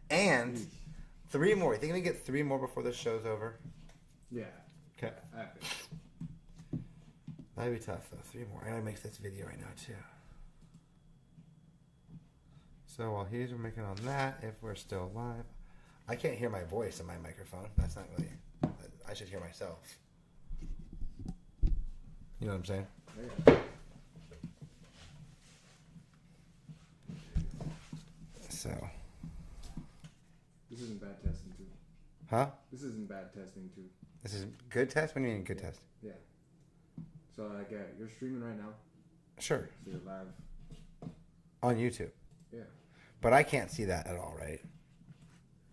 And 3 more. You think we can get 3 more before this show's over? Yeah. Okay. I think. That'd be tough, though. 3 more. I gotta make this video right now, too. So while he's making on that, if we're still live, I can't hear my voice in my microphone. That's not really. I should hear myself. You know what I'm saying? Yeah. So. This isn't bad testing too. Huh? This isn't bad testing too. This is good test? What do you mean good test? Yeah. So like you're streaming right now. Sure. So you're live. On YouTube. Yeah. But I can't see that at all, right?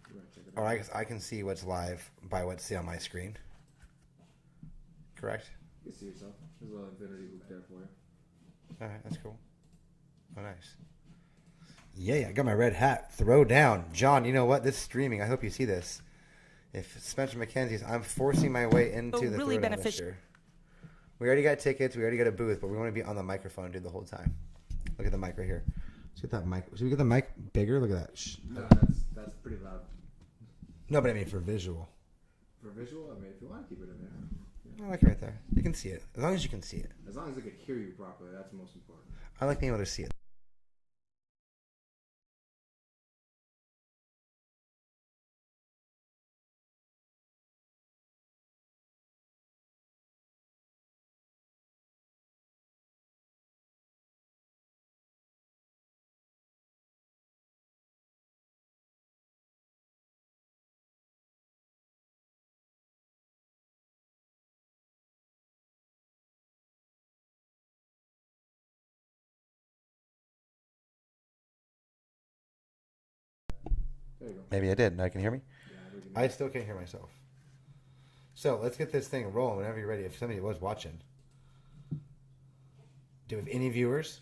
You want to check it Or out? I guess I can see what's live by what's see on my screen. Correct? You can see yourself. There's a little infinity loop there for you. Alright, that's cool. Oh, nice. Yeah, I got my red hat. Throw down. John, you know what? This streaming, I hope you see this. If Spencer McKenzie's, I'm forcing my way into the really throwdown this year. We already got tickets. We already got a booth, but we want to be on the microphone, dude, the whole time. Look at the mic right here. Let's get that mic. Should we get the mic bigger? Look at that. Shh. No, that's pretty loud. No, but I mean for visual. For visual, I mean, if you want to keep it in there. I like it right there. You can see it. As long as you can see it. As long as I could hear you properly, that's the most important. I like being able to see it. There you go. Maybe I did. Now you can hear me? Yeah, we can I still can't hear myself. So let's get this thing rolling whenever you're ready. If somebody was watching. Do we have any viewers?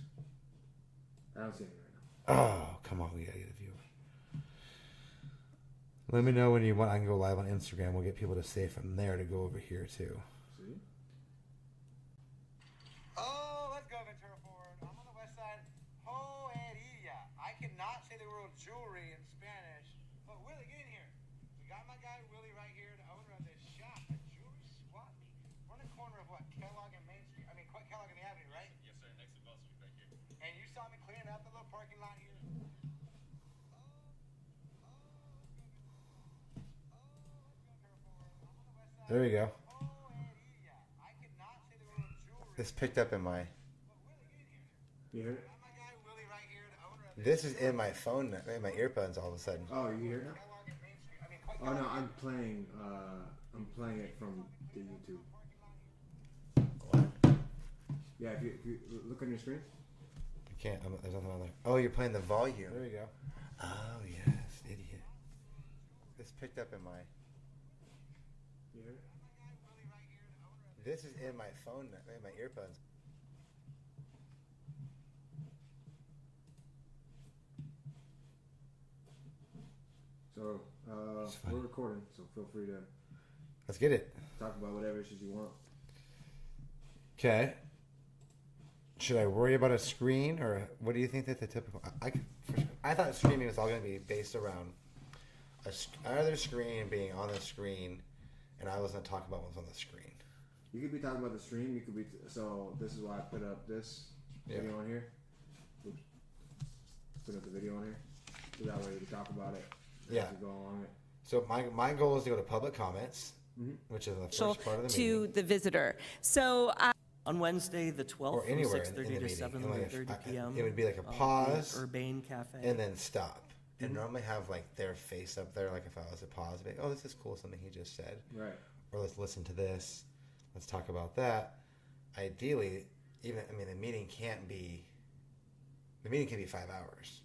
I don't see any right now. Oh, come on. We got to get a viewer. Let me know when you want. I can go live on Instagram. We'll get people to say from there to go over here too. See? Oh, let's go, Ventura forward. I'm on the west side. Joeria. I cannot say the word jewelry in Spanish. But Willie, get in here. We got my guy Willie right here, the owner of this shop, a jewelry squat meet. We're on the corner of what? Kellogg and Main Street. I mean, Kellogg and the Avenue, right? Yes, sir. Next to Bell Street, right here. And you saw me clearing out the little parking lot here. There we go. This picked up in my. You hear it? This is in my phone, in my earbuds. All of a sudden. Oh, you hear it now? Oh no, I'm playing it from the YouTube. What? Yeah, if you look on your screen. I can't. There's nothing on there. Oh, you're playing the volume. There we go. Oh yes, idiot. This picked up in my. You hear it? This is in my phone, in my earbuds. So we're recording, so feel free to Let's get it. talk about whatever issues you want. Okay. Should I worry about a screen, or what do you think that the typical? I thought streaming was all going to be based around another screen being on the screen, and I was going to talk about what's on the screen. You could be talking about the stream. You could be so. This is why I put up this video on here. Oops. Put up the video on here, so that way you can talk about it. Yeah. As you go along it. So my goal is to go to public comments, which is the first part of the to meeting. the visitor. So On Wednesday, the 12th, Or from anywhere 6:30 in the to meeting. 7:30 p.m. It would be like a the pause, Urbane Cafe. and then stop. And normally have like their face up there, like if I was to pause, like, oh, this is cool, something he just said. Right. Or let's listen to this. Let's talk about that. Ideally, the meeting can be 5 hours.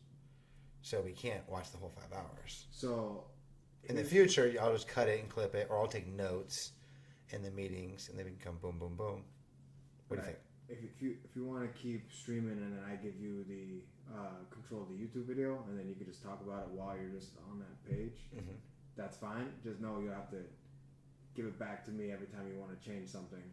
So we can't watch the whole 5 hours. So In the future, I'll just cut it and clip it, or I'll take notes in the meetings, and they become boom, boom, boom. What do you think? If you want to keep streaming, and then I give you the control of the YouTube video, and then you can just talk about it while you're just on that page, that's fine. Just know you have to give it back to me every time you want to change something.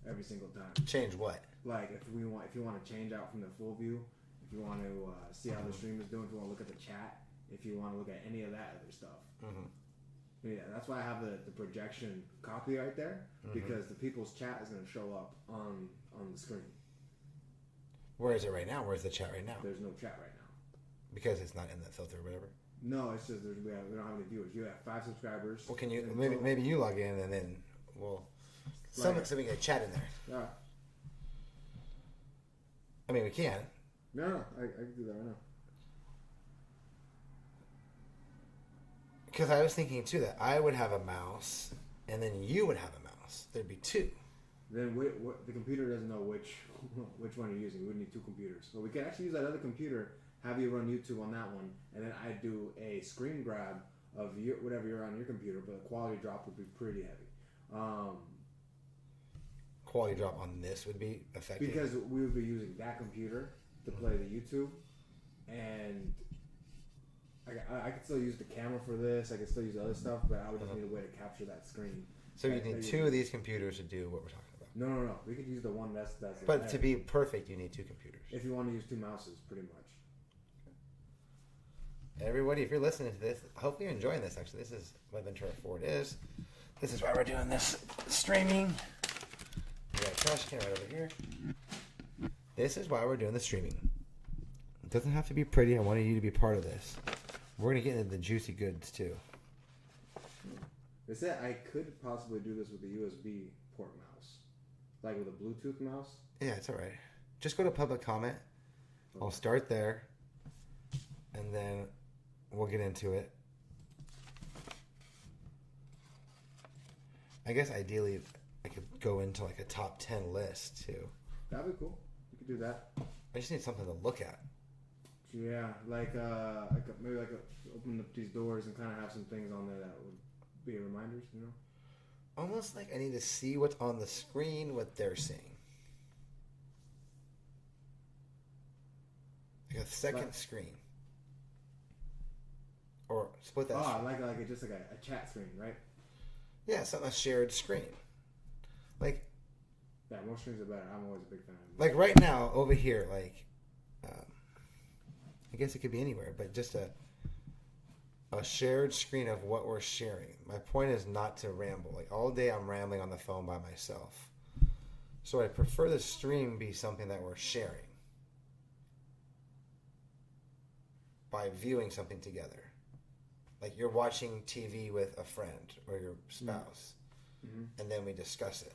Every single time. Change what? Like if you want to change out from the full view, if you want to see how the stream is doing, if you want to look at the chat, if you want to look at any of that other stuff. Mm-hmm. Yeah, that's why I have the projection copy right there, Mm-hmm. because the people's chat is going to show up on the screen. Where is it right now? Where's the chat right now? There's no chat right now. Because it's not in the filter or whatever. No, it's just we don't have any viewers. You have 5 subscribers. Well, can you in maybe total. maybe you log in and then we'll so we can get a chat in there. All right. I mean, we can. No, I can do that right now. Because I was thinking too that I would have a mouse and then you would have a mouse. There'd be 2. Then the computer doesn't know which one you're using. We would need 2 computers. So we can actually use that other computer, have you run YouTube on that one, and then I do a screen grab of whatever you're on your computer, but the quality drop would be pretty heavy. Quality drop on this would be effective. Because we would be using that computer to play the YouTube, and I could still use the camera for this. I could still use other stuff, but I would just need a way to capture that screen. So you need 2 of these computers to do what we're talking about. No. We could use the one that's. But to be perfect, you need 2 computers. If you want to use 2 mouses, pretty much. Everybody, if you're listening to this, hopefully you're enjoying this. Actually, this is what Ventura Ford is. This is why we're doing this streaming. We got a trash can right over here. This is why we're doing the streaming. It doesn't have to be pretty. I wanted you to be part of this. We're going to get into the juicy goods too. They said I could possibly do this with a USB port mouse, like with a Bluetooth mouse. Yeah, it's all right. Just go to public comment. I'll start there, and then we'll get into it. I guess ideally I could go into like a top 10 list too. That'd be cool. You could do that. I just need something to look at. Yeah, maybe open up these doors and kind of have some things on there that would be reminders, you know? Almost like I need to see what's on the screen, what they're seeing. Like a second screen. Or split that screen. Like just like a chat screen, right? Yeah, something a shared screen. Like, yeah, more screens are better. I'm always a big fan of it. Like right now, over here, like, I guess it could be anywhere, but just a shared screen of what we're sharing. My point is not to ramble. Like all day I'm rambling on the phone by myself. So I prefer the stream be something that we're sharing by viewing something together. Like you're watching TV with a friend or your spouse, and then we discuss it.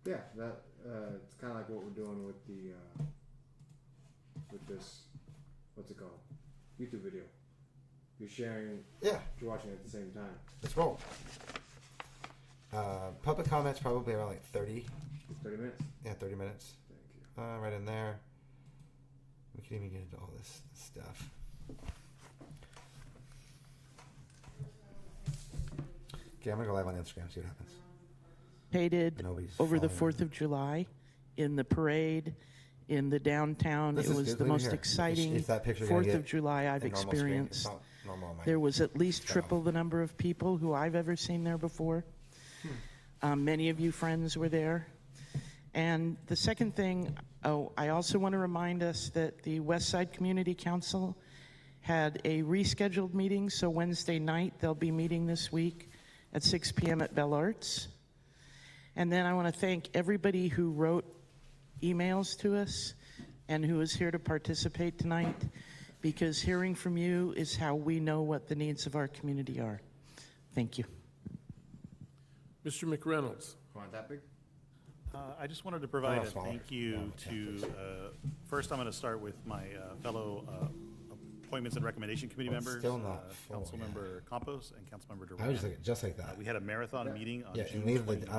Yeah, that it's kind of like what we're doing with the with this. What's it called? YouTube video. You're sharing. Yeah. You're watching at the same time. Let's roll. Public comments probably around like 30. 30 minutes? Yeah, 30 minutes. Thank you. Right in there. We can even get into all this stuff. Okay, I'm going to go live on Instagram, see what happens. Participated Nobody's over the following 4th of July in the parade in the downtown. This It is was good. the Look at most here. exciting Is that picture gonna 4th get of July I've a normal screen? experienced. It's not normal on my There was at least phone. triple the number of people who I've ever seen there before. Many of you friends were there. And the second thing, I also want to remind us that the West Side Community Council had a rescheduled meeting, so Wednesday night they'll be meeting this week at 6 p.m. at Bell Arts. And then I want to thank everybody who wrote emails to us and who is here to participate tonight, because hearing from you is how we know what the needs of our community are. Thank you. Mr. McReynolds. Want that big? I just wanted to provide a smaller. thank you to, first I'm going to start with my fellow Appointments and Recommendation Committee Well, it's members, still not full, Councilmember Campos and Councilmember Duran. I was just like that. We had a marathon meeting on Yeah, June and leave 20th.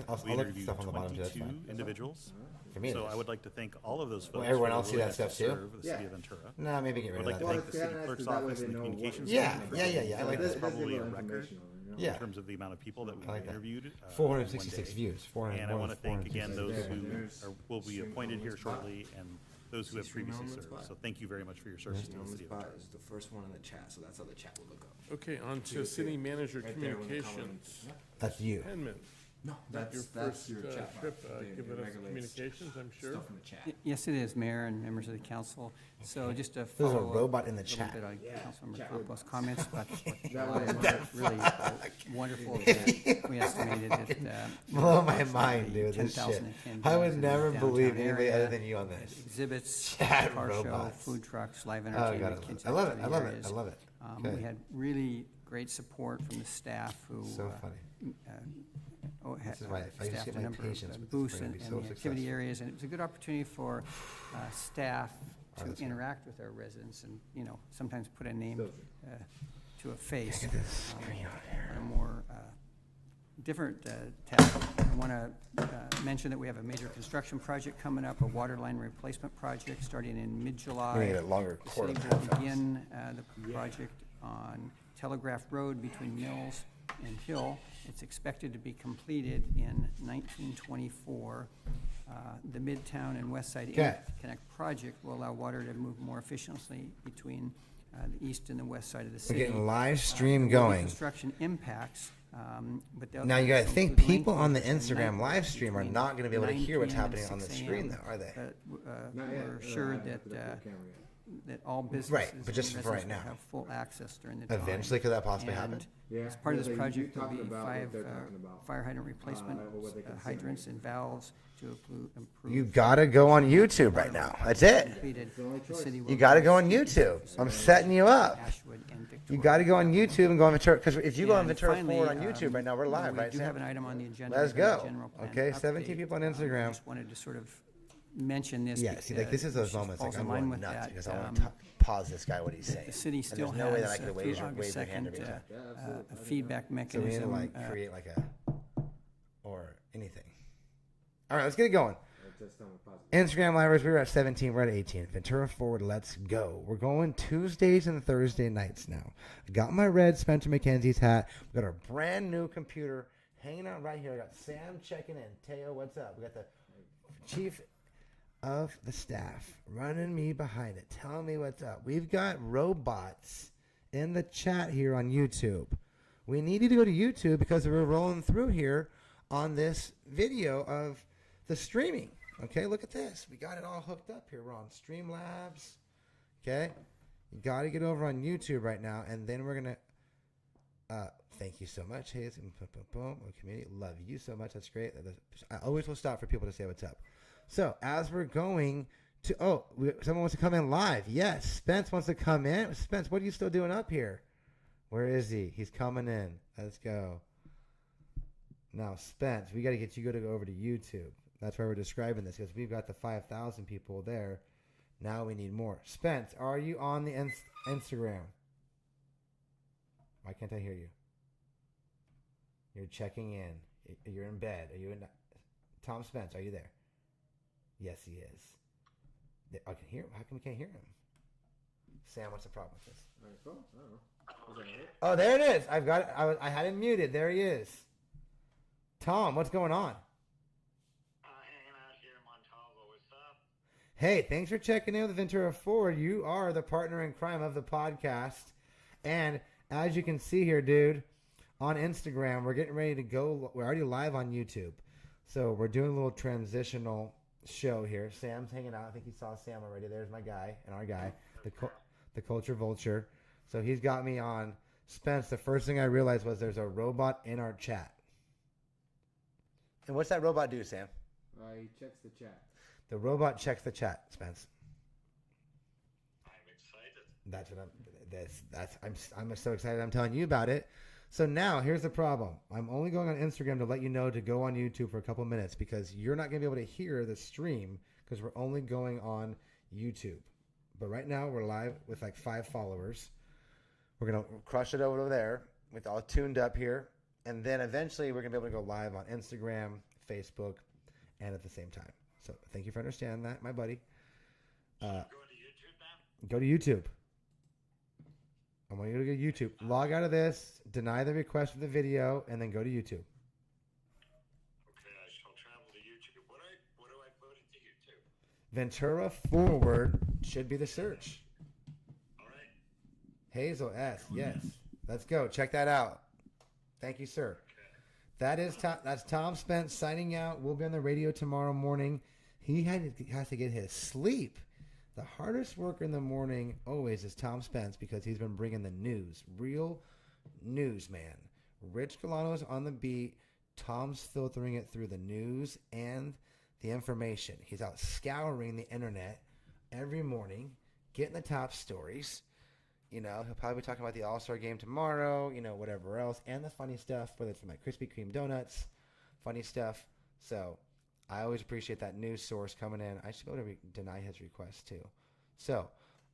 I'll look at stuff on the bottom too. That's 22 fine. individuals. For me, it So is. I would like to thank all of those folks. Well, everyone for else see their that willingness stuff to too? serve the Yeah. city of Ventura. Nah, maybe get I rid would like of to that. thank the city Well, clerk's that way office they and the know what- communications Yeah, department. yeah. I like think that's that. probably a There's record information on it, you know? Yeah. in terms of the amount of people that we I like that. interviewed. 466 one day. views. 400, And I want to thank 466 again those views. who will be appointed here shortly and those who have previously served. So thank you very much for your service to the city of Ventura. is the first one in the chat, so that's how the chat will look up. Okay, on to city manager Right there when the communications. comments- That's you. 10 minutes. No, Not your that's first your chat trip box. They giving us regulates communications, I'm sure. Stuff in the chat. Yes, it is, Mayor and members of the council. So just to There's a follow up robot in the a little chat. bit on Yeah, Councilmember chat Campos' robots. comments about the Fourth of That July. was It was really wonderful that we estimated that. Blow my approximately mind, dude. This 10,000 shit. attendees I would in the never downtown believe anybody area, other than you on this. Exhibits, Chat car show, robots. food trucks, live Oh, entertainment, God, kids' I love it. I activity love it. areas. I love it. We Good. had really great support from the staff who So funny. had This is why if I just staffed get a my number patience of with this, booths we're gonna and be and so the activity successful. areas, and it was a good opportunity for staff Oh, that's to right. interact with our residents and, you know, sometimes put a name Filter. to a face. Look at this screen on here. On a more different task. I want to mention that we have a major construction project coming up, a water line replacement project starting in mid-July. We need a longer The quarter city half will hours. begin the project on Telegraph Road between Mills and Hill. It's expected to be completed in 1924. The Midtown and West Side Okay. Interconnect project will allow water to move more efficiently between the east and the west side of the We're city. getting live stream There will be going. Construction impacts, but they'll Now you gotta also think include lane people on the closures and Instagram night live work stream are between not gonna be able to 9 hear what's p.m. and happening on the 6 screen a.m. though, are they? But Not yet. we're I sure haven't that put up the camera yet. that all businesses Right, but and just for right residents will now. have full access during the time. Eventually, could that possibly happen? And Yeah. as part of Yeah, this you project, there'll talking be about what 5 they're talking about. fire hydrant replacement or what they can see hydrants maybe. and valves to improve. You gotta go on YouTube right now. That's it. Completed. the only The choice. city will You gotta use go on YouTube. I'm setting you up. Ashwood and You Victoria. gotta go on YouTube and go on Ventura, because if you go on And Ventura finally, Forward on YouTube right now, we're live, we right, do have Sam? an item on the agenda. Let's regarding go. general plan Okay, 17 update. people on I Instagram. just wanted to sort of mention this. Yeah, see, like, this is because those moments, like, falls in I'm line going with nuts, that. because I wanna pause this guy, what he's saying. The city And still there's no way that I has, could through wave your August hand 2nd, every time. a feedback So we need to, mechanism. like, create like a, or anything. All right, let's get it going. Just tell me positive. Instagram livers, we were at 17, we're at 18. Ventura Forward, let's go. We're going Tuesdays and Thursday nights now. I got my red Spencer McKenzie's hat. We got our brand new computer hanging out right here. I got Sam checking in. Teo, what's up? We got the chief of the staff running me behind it, telling me what's up. We've got robots in the chat here on YouTube. We need you to go to YouTube because we're rolling through here on this video of the streaming. Okay, look at this. We got it all hooked up here. We're on Streamlabs. Okay, you got to get over on YouTube right now, and then we're gonna. Thank you so much, Hayes. Boom, boom, boom. Community, love you so much. That's great. I always will stop for people to say what's up. So as we're going to, someone wants to come in live. Yes, Spence wants to come in. Spence, what are you still doing up here? Where is he? He's coming in. Let's go. Now, Spence, we got to get you to go over to YouTube. That's why we're describing this, because we've got the 5,000 people there. Now we need more. Spence, are you on the Instagram? Why can't I hear you? You're checking in. You're in bed. Are you in? Tom Spence, are you there? Yes, he is. I can hear him. How come we can't hear him? Sam, what's the problem with this? All right, cool. I don't know. Is that it? Oh, there it is. I've got it. I had him muted. There he is. Tom, what's going on? Hanging out here in Montalvo. What's up? Hey, thanks for checking in with Ventura Forward. You are the partner in crime of the podcast. And as you can see here, dude, on Instagram, we're getting ready to go. We're already live on YouTube. So we're doing a little transitional show here. Sam's hanging out. I think you saw Sam already. There's my guy and our guy, the Culture Vulture. So he's got me on. Spence, the first thing I realized was there's a robot in our chat. And what's that robot do, Sam? He checks the chat. The robot checks the chat, Spence. I'm excited. That's what I'm so excited I'm telling you about it. So now here's the problem. I'm only going on Instagram to let you know to go on YouTube for a couple minutes because you're not going to be able to hear the stream because we're only going on YouTube. But right now we're live with like 5 followers. We're going to crush it over there with all tuned up here. And then eventually we're going to be able to go live on Instagram, Facebook, and at the same time. So thank you for understanding that, my buddy. Going to YouTube now? Go to YouTube. I want you to go to YouTube. Log out of this, deny the request for the video, and then go to YouTube. Okay, I shall travel to YouTube. What do I put into YouTube? Ventura Forward should be the search. All right. Hazel S. Yes. Let's go. Check that out. Thank you, sir. That's Tom Spence signing out. We'll be on the radio tomorrow morning. He has to get his sleep. The hardest worker in the morning always is Tom Spence because he's been bringing the news. Real news, man. Rich Galano's on the beat. Tom's filtering it through the news and the information. He's out scouring the internet every morning, getting the top stories. You know, he'll probably be talking about the All-Star game tomorrow, you know, whatever else, and the funny stuff, whether it's from like Krispy Kreme donuts, funny stuff. So I always appreciate that news source coming in. I should go to deny his request too. So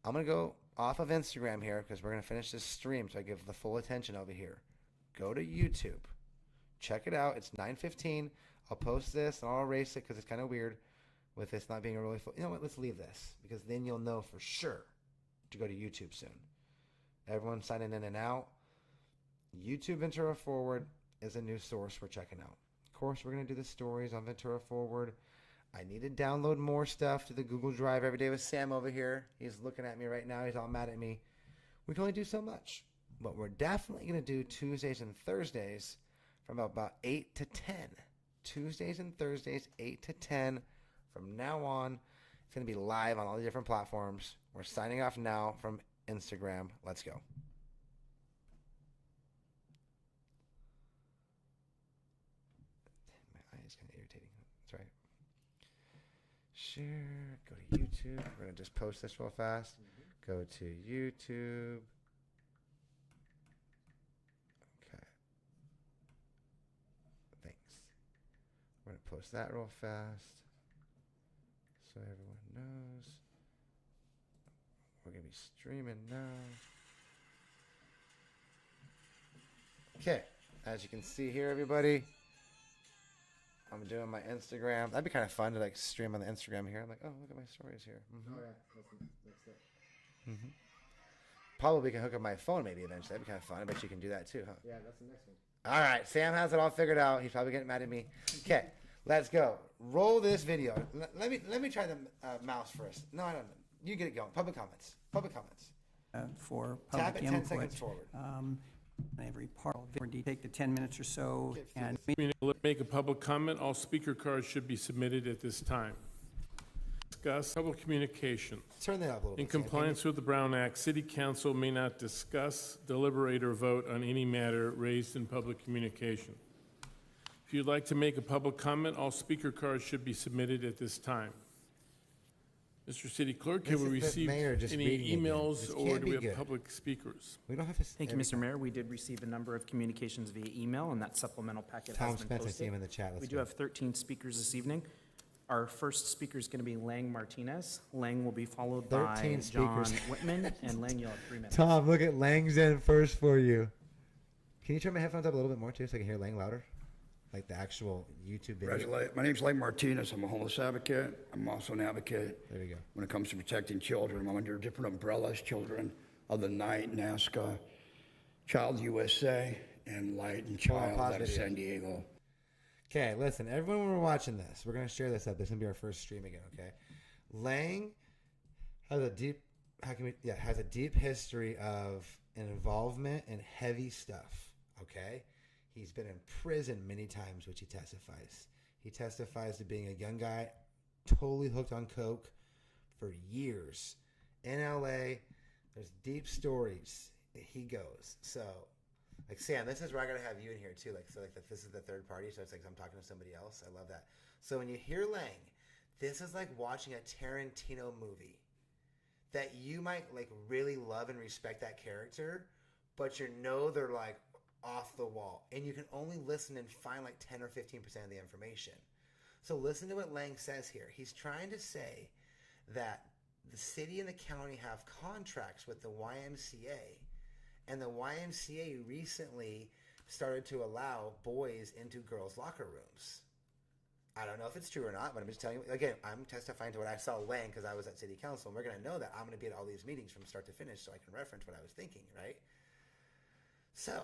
I'm going to go off of Instagram here because we're going to finish this stream so I give the full attention over here. Go to YouTube. Check it out. It's 9:15. I'll post this and I'll erase it because it's kind of weird with this not being a really full. You know what? Let's leave this because then you'll know for sure to go to YouTube soon. Everyone signing in and out. YouTube Ventura Forward is a new source we're checking out. Of course, we're going to do the stories on Ventura Forward. I need to download more stuff to the Google Drive every day with Sam over here. He's looking at me right now. He's all mad at me. We can only do so much. But we're definitely going to do Tuesdays and Thursdays from about 8 to 10. Tuesdays and Thursdays, 8 to 10. From now on, it's going to be live on all the different platforms. We're signing off now from Instagram. Let's go. My eye is kind of irritating. That's right. Share. Go to YouTube. We're going to just post this real fast. Go to YouTube. Okay. Thanks. We're going to post that real fast so everyone knows. We're going to be streaming now. Okay. As you can see here, everybody, I'm doing my Instagram. That'd be kind of fun to like stream on the Instagram here. I'm like, oh, look at my stories here. Mm-hmm. Oh, yeah. That's it. Mm-hmm. Probably can hook up my phone maybe eventually. That'd be kind of fun. I bet you can do that too, huh? Yeah, that's the next one. All right. Sam has it all figured out. He's probably getting mad at me. Okay. Let's go. Roll this video. Let me try the mouse first. No, I don't know. You get it going. Public comments. Public comments. For Tap public it 10 input. seconds forward. Every part of it, take the 10 minutes or so, and Make a public comment. All speaker cards should be submitted at this time. Discuss public communications. Turn that up a little bit. In Sam. compliance with the Brown Act, City Council may not discuss, deliberate, or vote on any matter raised in public communication. If you'd like to make a public comment, all speaker cards should be submitted at this time. Mr. City Clerk, This have we is the received mayor just any reading again. emails This or can't do be we have good. public speakers? We don't have to. Thank you, Mr. Mayor. We did receive a number of communications via email, and that supplemental packet Tom has been Spence, I see posted. him in the chat. Let's We do go. have 13 speakers this evening. Our first speaker is going to be Lang Martinez. Lang will be followed by 13 John speakers. Whitman, and Lang, you'll have 3 minutes. Tom, look at Lang's in first for you. Can you turn my headphones up a little bit more too so I can hear Lang louder? Like the actual YouTube video. Congratulate. My name's Lang Martinez. I'm a homeless advocate. I'm also an advocate There we go. when it comes to protecting children. I'm under different umbrellas, Children of the Night, NASCA, Child USA, and Light and Hold on, Child pause out of video. San Diego. Okay, listen, everyone, when we're watching this, we're going to share this up. This is going to be our first stream again, okay? Lang has a deep, has a deep history of involvement in heavy stuff, okay? He's been in prison many times, which he testifies. He testifies to being a young guy, totally hooked on coke for years. In LA, there's deep stories. He goes. So, like, Sam, this is where I gotta have you in here too. Like, this is the third party, so it's like I'm talking to somebody else. I love that. So when you hear Lang, this is like watching a Tarantino movie that you might like really love and respect that character, but you know they're like off the wall, and you can only listen and find like 10 or 15% of the information. So listen to what Lang says here. He's trying to say that the city and the county have contracts with the YMCA, and the YMCA recently started to allow boys into girls' locker rooms. I don't know if it's true or not, but I'm just telling you. Again, I'm testifying to what I saw Lang because I was at city council, and we're going to know that I'm going to be at all these meetings from start to finish so I can reference what I was thinking, right? So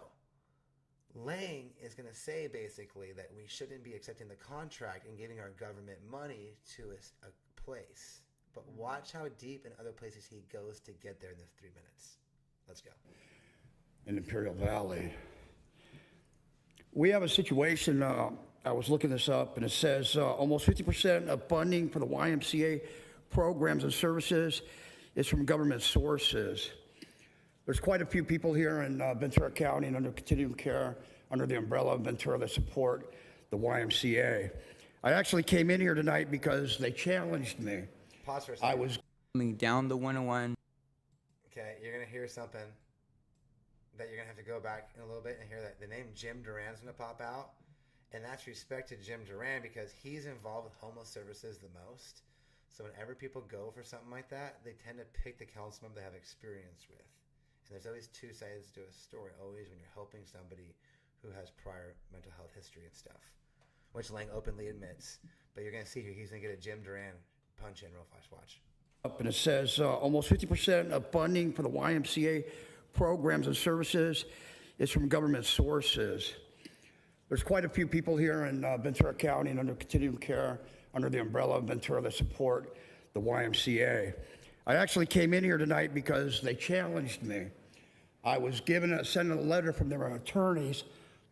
Lang is going to say basically that we shouldn't be accepting the contract and giving our government money to a place. But watch how deep in other places he goes to get there in this 3 minutes. Let's go. In Imperial Valley, We have a situation, I was looking this up, and it says almost 50% of funding for the YMCA programs and services is from government sources. There's quite a few people here in Ventura County and under continuum care, under the umbrella of Ventura, that support the YMCA. I actually came in here tonight because they challenged me. Pause for a second. I was Coming down the 101. Okay, you're gonna hear something that you're gonna have to go back in a little bit and hear that the name Jim Duran's gonna pop out, and that's respect to Jim Duran because he's involved with homeless services the most. So whenever people go for something like that, they tend to pick the council member they have experience with. And there's always two sides to a story, always when you're helping somebody who has prior mental health history and stuff, which Lang openly admits. But you're gonna see here, he's gonna get a Jim Duran punch in real fast. Watch. up, and it says almost 50% of funding for the YMCA programs and services is from government sources. There's quite a few people here in Ventura County and under continuum care, under the umbrella of Ventura, that support the YMCA. I actually came in here tonight because they challenged me. I was sent a letter from their attorneys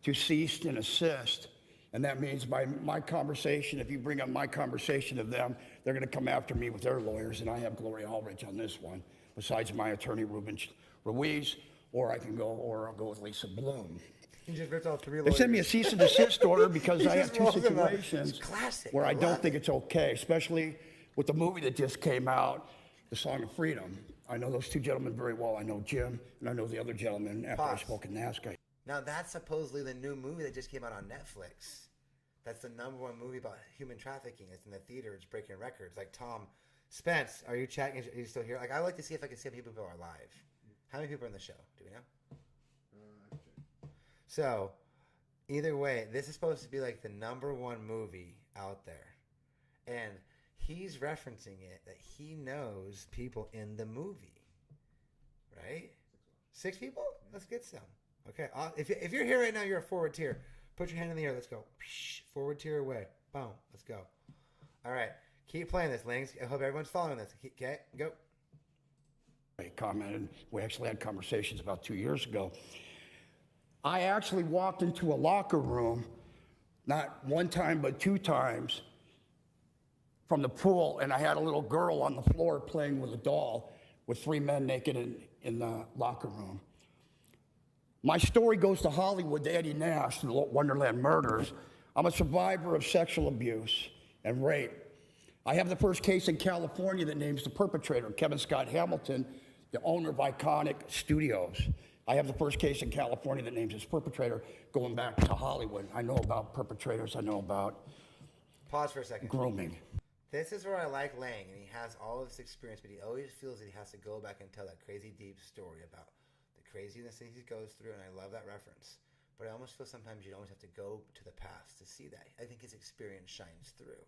to cease and assist. And that means by my conversation, if you bring up my conversation to them, they're going to come after me with their lawyers, and I have Gloria Allrich on this one, besides my attorney, Ruben Ruiz, or I'll go with Lisa Bloom. He just ripped off 3 They lawyers. sent me a cease and desist order because I have just 2 rolled them up. situations It's classic. where I I don't love think it's okay, especially with the movie that just came out, The Song of Freedom. I know those 2 gentlemen very well. I know Jim, and I know the other gentleman after I Pause. spoke in NASCAR. Now that's supposedly the new movie that just came out on Netflix. That's the #1 movie about human trafficking. It's in the theater. It's breaking records. Like Tom Spence, are you chatting? Are you still here? Like I like to see if I can see how many people are live. How many people are in the show? Do we know? So, either way, this is supposed to be like the #1 movie out there, and he's referencing it that he knows people in the movie, right? 6 people? Let's get some. Okay, if you're here right now, you're a forward tier. Put your hand in the air. Let's go. Forward tier away. Boom. Let's go. All right. Keep playing this, Lings. I hope everyone's following this. Okay, go. I commented. We actually had conversations about 2 years ago. I actually walked into a locker room, not 1 time, but 2 times, from the pool, and I had a little girl on the floor playing with a doll with 3 men naked in the locker room. My story goes to Hollywood, to Eddie Nash, the Wonderland murders. I'm a survivor of sexual abuse and rape. I have the first case in California that names the perpetrator, Kevin Scott Hamilton, the owner of Iconic Studios. I have the first case in California that names his perpetrator, going back to Hollywood. I know about perpetrators. I know about Pause for a second. grooming. This is where I like Lang, and he has all of this experience, but he always feels that he has to go back and tell that crazy deep story about the craziness that he goes through, and I love that reference. But I almost feel sometimes you always have to go to the past to see that. I think his experience shines through.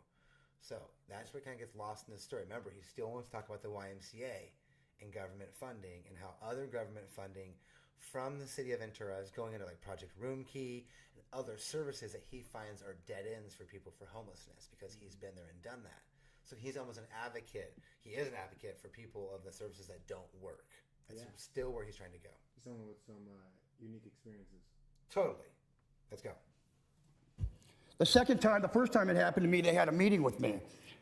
So that's what kind of gets lost in this story. Remember, he still wants to talk about the YMCA and government funding and how other government funding from the city of Ventura is going into like Project Room Key and other services that he finds are dead ends for people for homelessness because he's been there and done that. So he's almost an advocate. He is an advocate for people of the services that don't work. That's still where he's trying to go. Someone with some unique experiences. Totally. Let's go. The first time it happened to me, they had a meeting with me.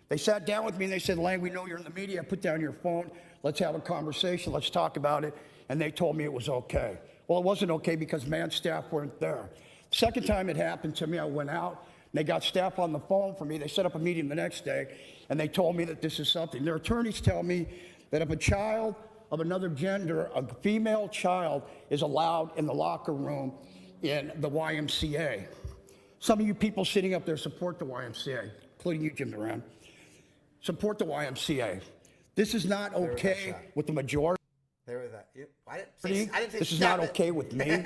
They sat down with me and they said, Lang, we know you're in the media. Put down your phone. Let's have a conversation. Let's talk about it. And they told me it was okay. Well, it wasn't okay because man staff weren't there. Second time it happened to me, I went out. They got staff on the phone for me. They set up a meeting the next day, and they told me that this is something. Their attorneys tell me that if a child of another gender, a female child, is allowed in the locker room in the YMCA. Some of you people sitting up there support the YMCA, including you, Jim Duran. Support the YMCA. This is not okay with the majority. There was that. I didn't say This is stop not it. okay with me.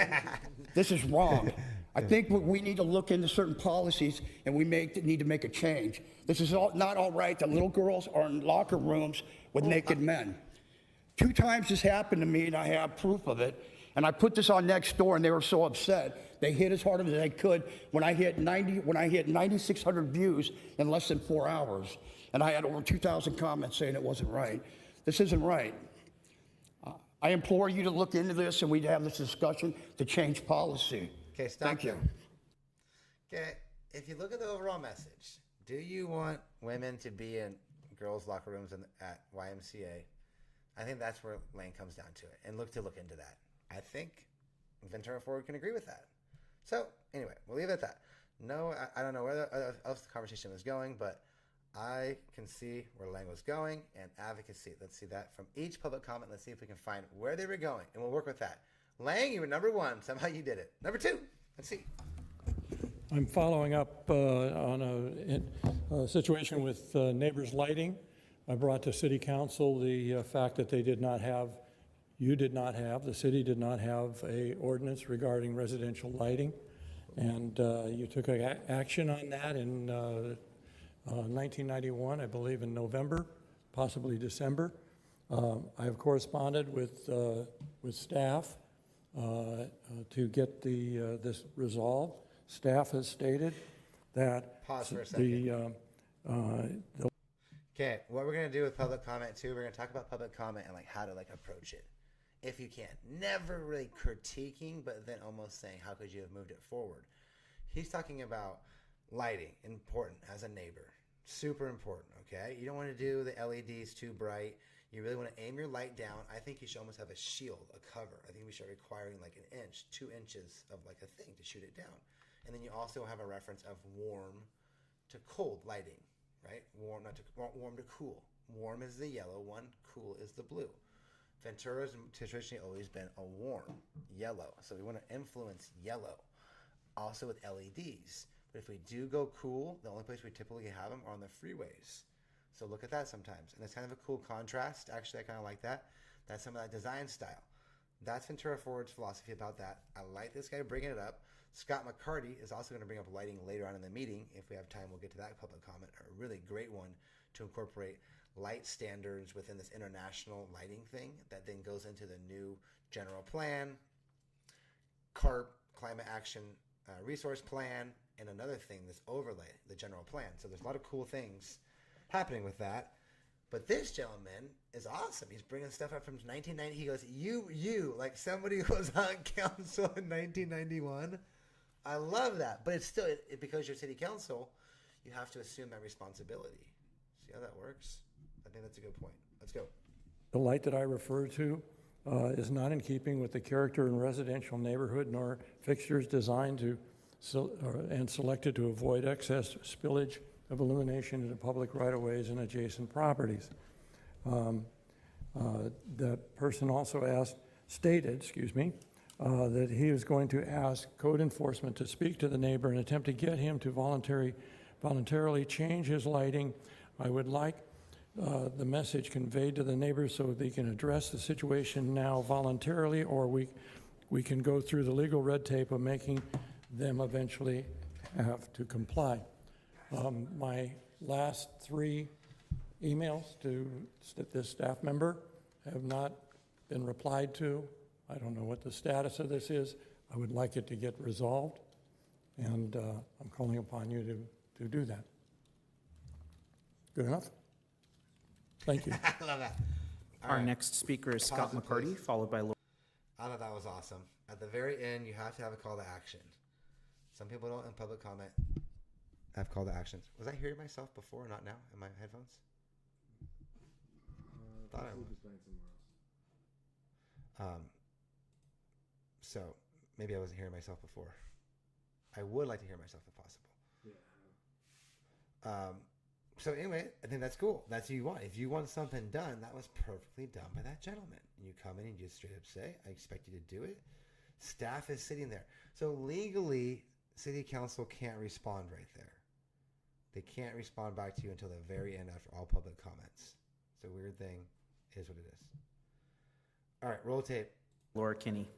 This is wrong. I think we need to look into certain policies and we need to make a change. This is not all right that little girls are in locker rooms with naked men. 2 times this happened to me and I have proof of it. And I put this on Nextdoor and they were so upset. They hit as hard as they could when I hit 9,600 views in less than 4 hours. And I had over 2,000 comments saying it wasn't right. This isn't right. I implore you to look into this and we'd have this discussion to change policy. Okay, stop Thank you. there. Okay, if you look at the overall message, do you want women to be in girls' locker rooms at YMCA? I think that's where Lane comes down to it, and look into that. I think Ventura Forward can agree with that. So anyway, we'll leave it at that. No, I don't know where else the conversation was going, but I can see where Lang was going, and advocacy. Let's see that from each public comment. Let's see if we can find where they were going, and we'll work with that. Lang, you were number one. Somehow you did it. Number two. Let's see. I'm following up on a situation with neighbors' lighting. I brought to City Council the fact that the city did not have a ordinance regarding residential lighting. And you took action on that in 1991, I believe in November, possibly December. I have corresponded with staff to get this resolved. Staff has stated that Pause for a second. Okay, what we're gonna do with public comment too, we're gonna talk about public comment and like how to like approach it, if you can. Never really critiquing, but then almost saying, how could you have moved it forward? He's talking about lighting, important as a neighbor, super important. Okay, you don't want to do the LEDs too bright. You really want to aim your light down. I think you should almost have a shield, a cover. I think we should be requiring like an inch, 2 inches of like a thing to shoot it down. And then you also have a reference of warm to cold lighting, right? Warm to cool. Warm is the yellow one, cool is the blue. Ventura's traditionally always been a warm yellow, so we want to influence yellow. Also with LEDs. But if we do go cool, the only place we typically have them are on the freeways. So look at that sometimes. And it's kind of a cool contrast. Actually, I kind of like that. That's some of that design style. That's Ventura Forward's philosophy about that. I like this guy bringing it up. Scott McCarty is also going to bring up lighting later on in the meeting. If we have time, we'll get to that public comment. A really great one to incorporate light standards within this international lighting thing that then goes into the new general plan, CARP, climate action resource plan, and another thing, this overlay, the general plan. So there's a lot of cool things happening with that. But this gentleman is awesome. He's bringing stuff up from 1990. He goes, you, like somebody who was on council in 1991. I love that. But it's still, because you're city council, you have to assume that responsibility. See how that works? I think that's a good point. Let's go. The light that I refer to is not in keeping with the character in residential neighborhood, nor fixtures designed and selected to avoid excess spillage of illumination into public right-of-ways and adjacent properties. The person also stated, that he was going to ask code enforcement to speak to the neighbor and attempt to get him to voluntarily change his lighting. I would like the message conveyed to the neighbors so they can address the situation now voluntarily, or we can go through the legal red tape of making them eventually have to comply. My last 3 emails to this staff member have not been replied to. I don't know what the status of this is. I would like it to get resolved, and I'm calling upon you to do that. Good enough? Thank you. I love that. Our next speaker is Scott McCarty, followed by Laura. I thought that was awesome. At the very end, you have to have a call to action. Some people don't in public comment have call to actions. Was I hearing myself before, not now, in my headphones? Thought I was. So maybe I wasn't hearing myself before. I would like to hear myself if possible. Yeah. So anyway, I think that's cool. That's what you want. If you want something done, that was perfectly done by that gentleman. You come in and you just straight up say, I expect you to do it. Staff is sitting there. So legally, city council can't respond right there. They can't respond back to you until the very end after all public comments. It's a weird thing. It is what it is. All right, roll tape. Laura Kinney.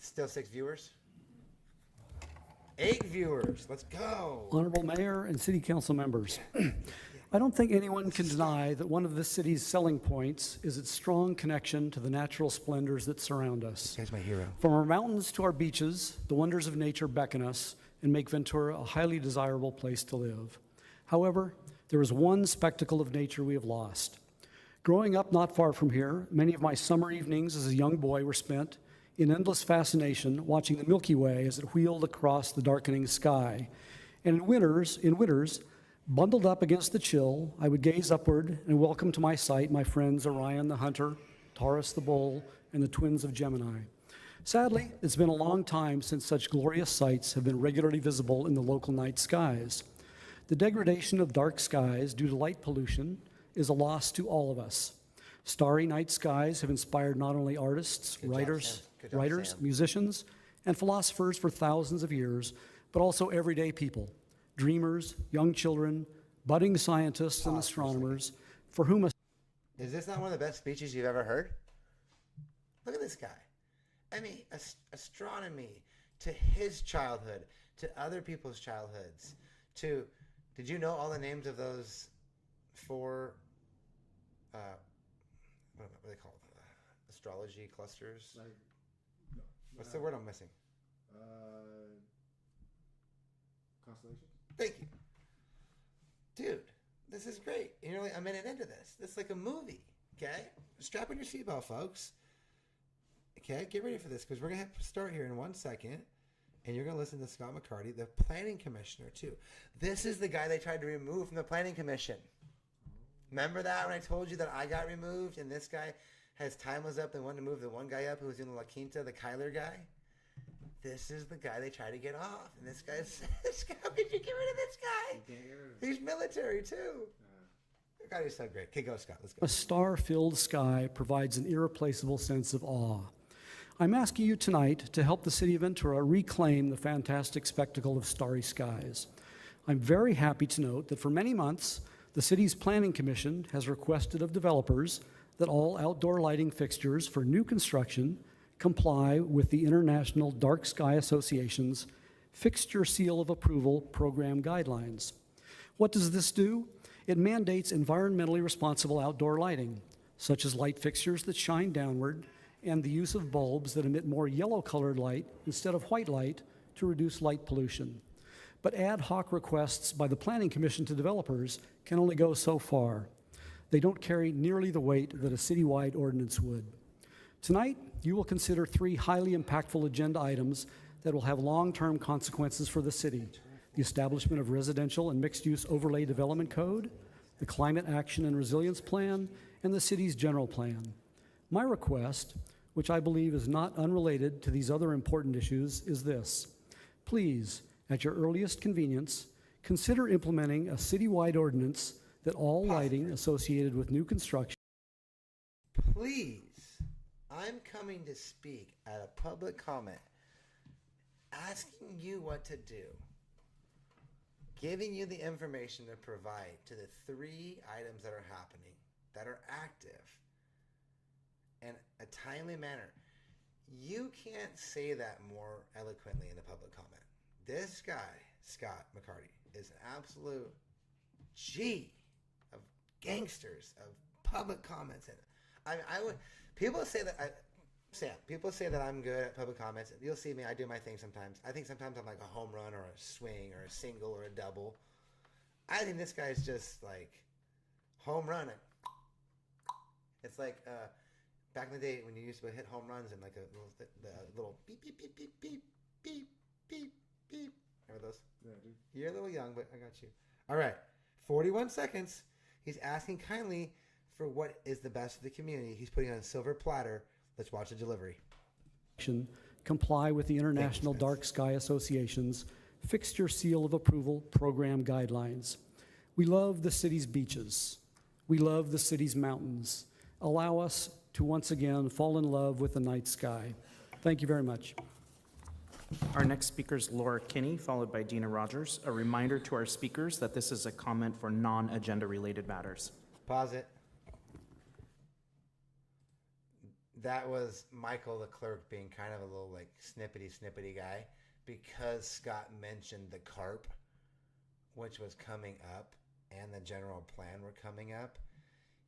Still 6 viewers? 8 viewers. Let's go. Honorable Mayor and City Council members, I don't think anyone can deny that one of this city's selling points is its strong connection to the natural splendors that surround us. This guy's my hero. From our mountains to our beaches, the wonders of nature beckon us and make Ventura a highly desirable place to live. However, there is one spectacle of nature we have lost. Growing up not far from here, many of my summer evenings as a young boy were spent in endless fascination watching the Milky Way as it wheeled across the darkening sky. And in winters, bundled up against the chill, I would gaze upward and welcome to my sight my friends Orion the Hunter, Taurus the Bull, and the twins of Gemini. Sadly, it's been a long time since such glorious sights have been regularly visible in the local night skies. The degradation of dark skies due to light pollution is a loss to all of us. Starry night skies have inspired not only artists, writers, musicians, and philosophers for thousands of years, but also everyday people, dreamers, young children, budding scientists and astronomers, for whom Is this not one of the best speeches you've ever heard? Look at this guy. I mean, astronomy to his childhood, to other people's childhoods, to, did you know all the names of those 4, what are they called? Astrology clusters? What's the word I'm missing? Constellation? Thank you. Dude, this is great. You're only a minute into this. This is like a movie, okay? Strap on your seatbelt, folks. Okay, get ready for this because we're going to have to start here in 1 second. And you're going to listen to Scott McCarty, the planning commissioner, too. This is the guy they tried to remove from the planning commission. Remember that when I told you that I got removed and this guy, his time was up, they wanted to move the one guy up who was in La Quinta, the Kyler guy? This is the guy they try to get off. And this guy says, how could you get rid of this guy? He's military, too. God, he's so great. Okay, go, Scott. Let's go. a star-filled sky provides an irreplaceable sense of awe. I'm asking you tonight to help the city of Ventura reclaim the fantastic spectacle of starry skies. I'm very happy to note that for many months, the city's planning commission has requested of developers that all outdoor lighting fixtures for new construction comply with the International Dark Sky Association's Fixture Seal of Approval program guidelines. What does this do? It mandates environmentally responsible outdoor lighting, such as light fixtures that shine downward and the use of bulbs that emit more yellow-colored light instead of white light to reduce light pollution. But ad hoc requests by the Planning Commission to developers can only go so far. They don't carry nearly the weight that a citywide ordinance would. Tonight, you will consider 3 highly impactful agenda items that will have long-term consequences for the city: the establishment of residential and mixed-use overlay development code, the Climate Action and Resilience Plan, and the city's general plan. My request, which I believe is not unrelated to these other important issues, is this. Please, at your earliest convenience, consider implementing a citywide ordinance that all lighting associated with new construction. Please, I'm coming to speak at a public comment, asking you what to do, giving you the information to provide to the 3 items that are happening, that are active, in a timely manner. You can't say that more eloquently in the public comment. This guy, Scott McCarty, is an absolute G of gangsters, of public comments. And I would, people say that, Sam, people say that I'm good at public comments. You'll see me, I do my thing sometimes. I think sometimes I'm like a home run or a swing or a single or a double. I think this guy's just like home run. It's like, back in the day when you used to hit home runs and like a little beep, beep, beep, beep, beep, beep, beep, beep. Remember those? Yeah, dude. You're a little young, but I got you. All right. 41 seconds. He's asking kindly for what is the best for the community. He's putting on a silver platter. Let's watch the delivery. Comply with the International Dark Sky Association's Fixture Seal of Approval program guidelines. We love the city's beaches. We love the city's mountains. Allow us to once again fall in love with the night sky. Thank you very much. Our next speaker is Laura Kinney, followed by Dina Rogers. A reminder to our speakers that this is a comment for non-agenda related matters. Pause it. That was Michael, the clerk, being kind of a little like snippety guy because Scott mentioned the CARP, which was coming up, and the general plan were coming up.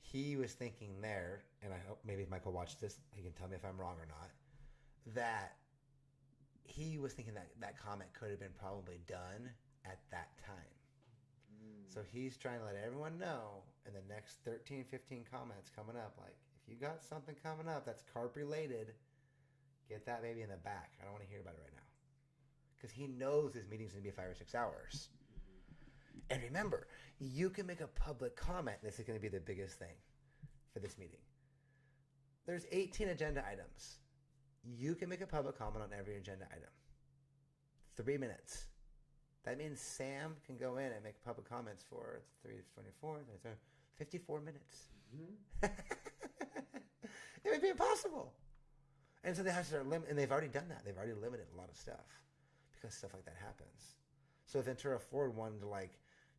He was thinking there, and I hope maybe if Michael watched this, he can tell me if I'm wrong or not, that he was thinking that that comment could have been probably done at that time. So he's trying to let everyone know in the next 13, 15 comments coming up, like, if you got something coming up that's CARP related, get that baby in the back. I don't want to hear about it right now. Because he knows his meeting's going to be 5 or 6 hours. And remember, you can make a public comment. This is going to be the biggest thing for this meeting. There's 18 agenda items. You can make a public comment on every agenda item. 3 minutes. That means Sam can go in and make public comments for 3 to 24, 54 minutes. It would be impossible. And so they have to start and they've already done that. They've already limited a lot of stuff because stuff like that happens. So if Ventura Ford wanted to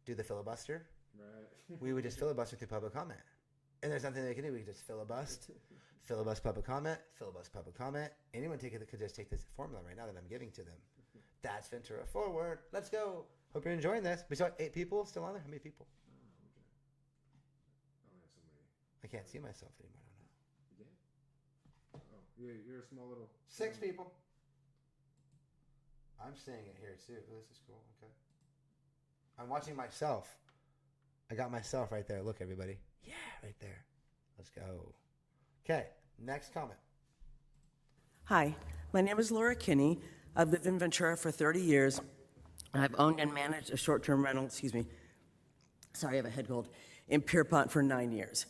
do the filibuster, right, we would just filibuster through public comment. And there's nothing they can do. We can just filibuster public comment, filibuster public comment. Anyone could just take this formula right now that I'm giving to them. That's Ventura Forward. Let's go. Hope you're enjoying this. We saw 8 people still on there. How many people? I can't see myself anymore. I don't know. You did? Oh, you're a small little... 6 people. I'm seeing it here too. Oh, this is cool. Okay. I'm watching myself. I got myself right there. Look, everybody. Yeah, right there. Let's go. Okay, next comment. Hi, my name is Laura Kinney. I've lived in Ventura for 30 years, and I've owned and managed a short-term rental, sorry, I have a head cold, in Pierpont for 9 years.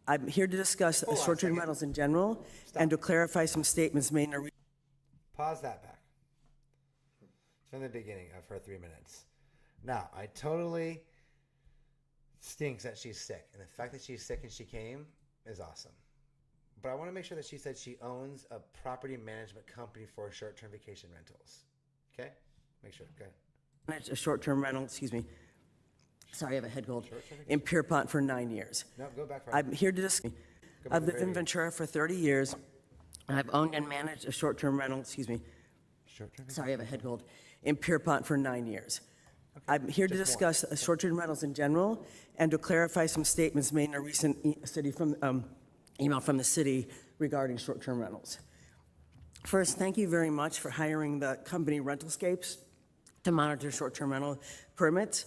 I'm here to discuss short-term rentals in general and to clarify some statements made in a... Pause that back. From the beginning of her 3 minutes. Now, I totally stinks that she's sick, and the fact that she's sick and she came is awesome. But I want to make sure that she said she owns a property management company for short-term vacation rentals. Okay? Make sure. Go ahead. Managed a short-term rental, sorry, I have a head cold, in Pierpont for 9 years. No, go back. I'm here to discuss... I've lived in Ventura for 30 years, and I've owned and managed a short-term rental, sorry, I have a head cold, in Pierpont for 9 years. Okay. I'm here to discuss short-term rentals in general and to clarify some statements made in a recent email from the city regarding short-term rentals. First, thank you very much for hiring the company Rentalscapes to monitor short-term rental permits.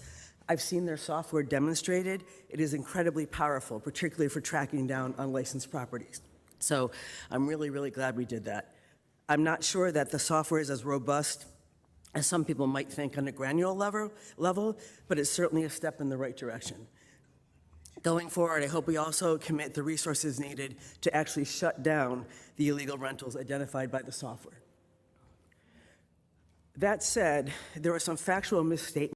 I've seen their software demonstrated. It is incredibly powerful, particularly for tracking down unlicensed properties. So I'm really, really glad we did that. I'm not sure that the software is as robust as some people might think on a granular level, but it's certainly a step in the right direction. Going forward, I hope we also commit the resources needed to actually shut down the illegal rentals identified by the software. That said, there were some factual misstatements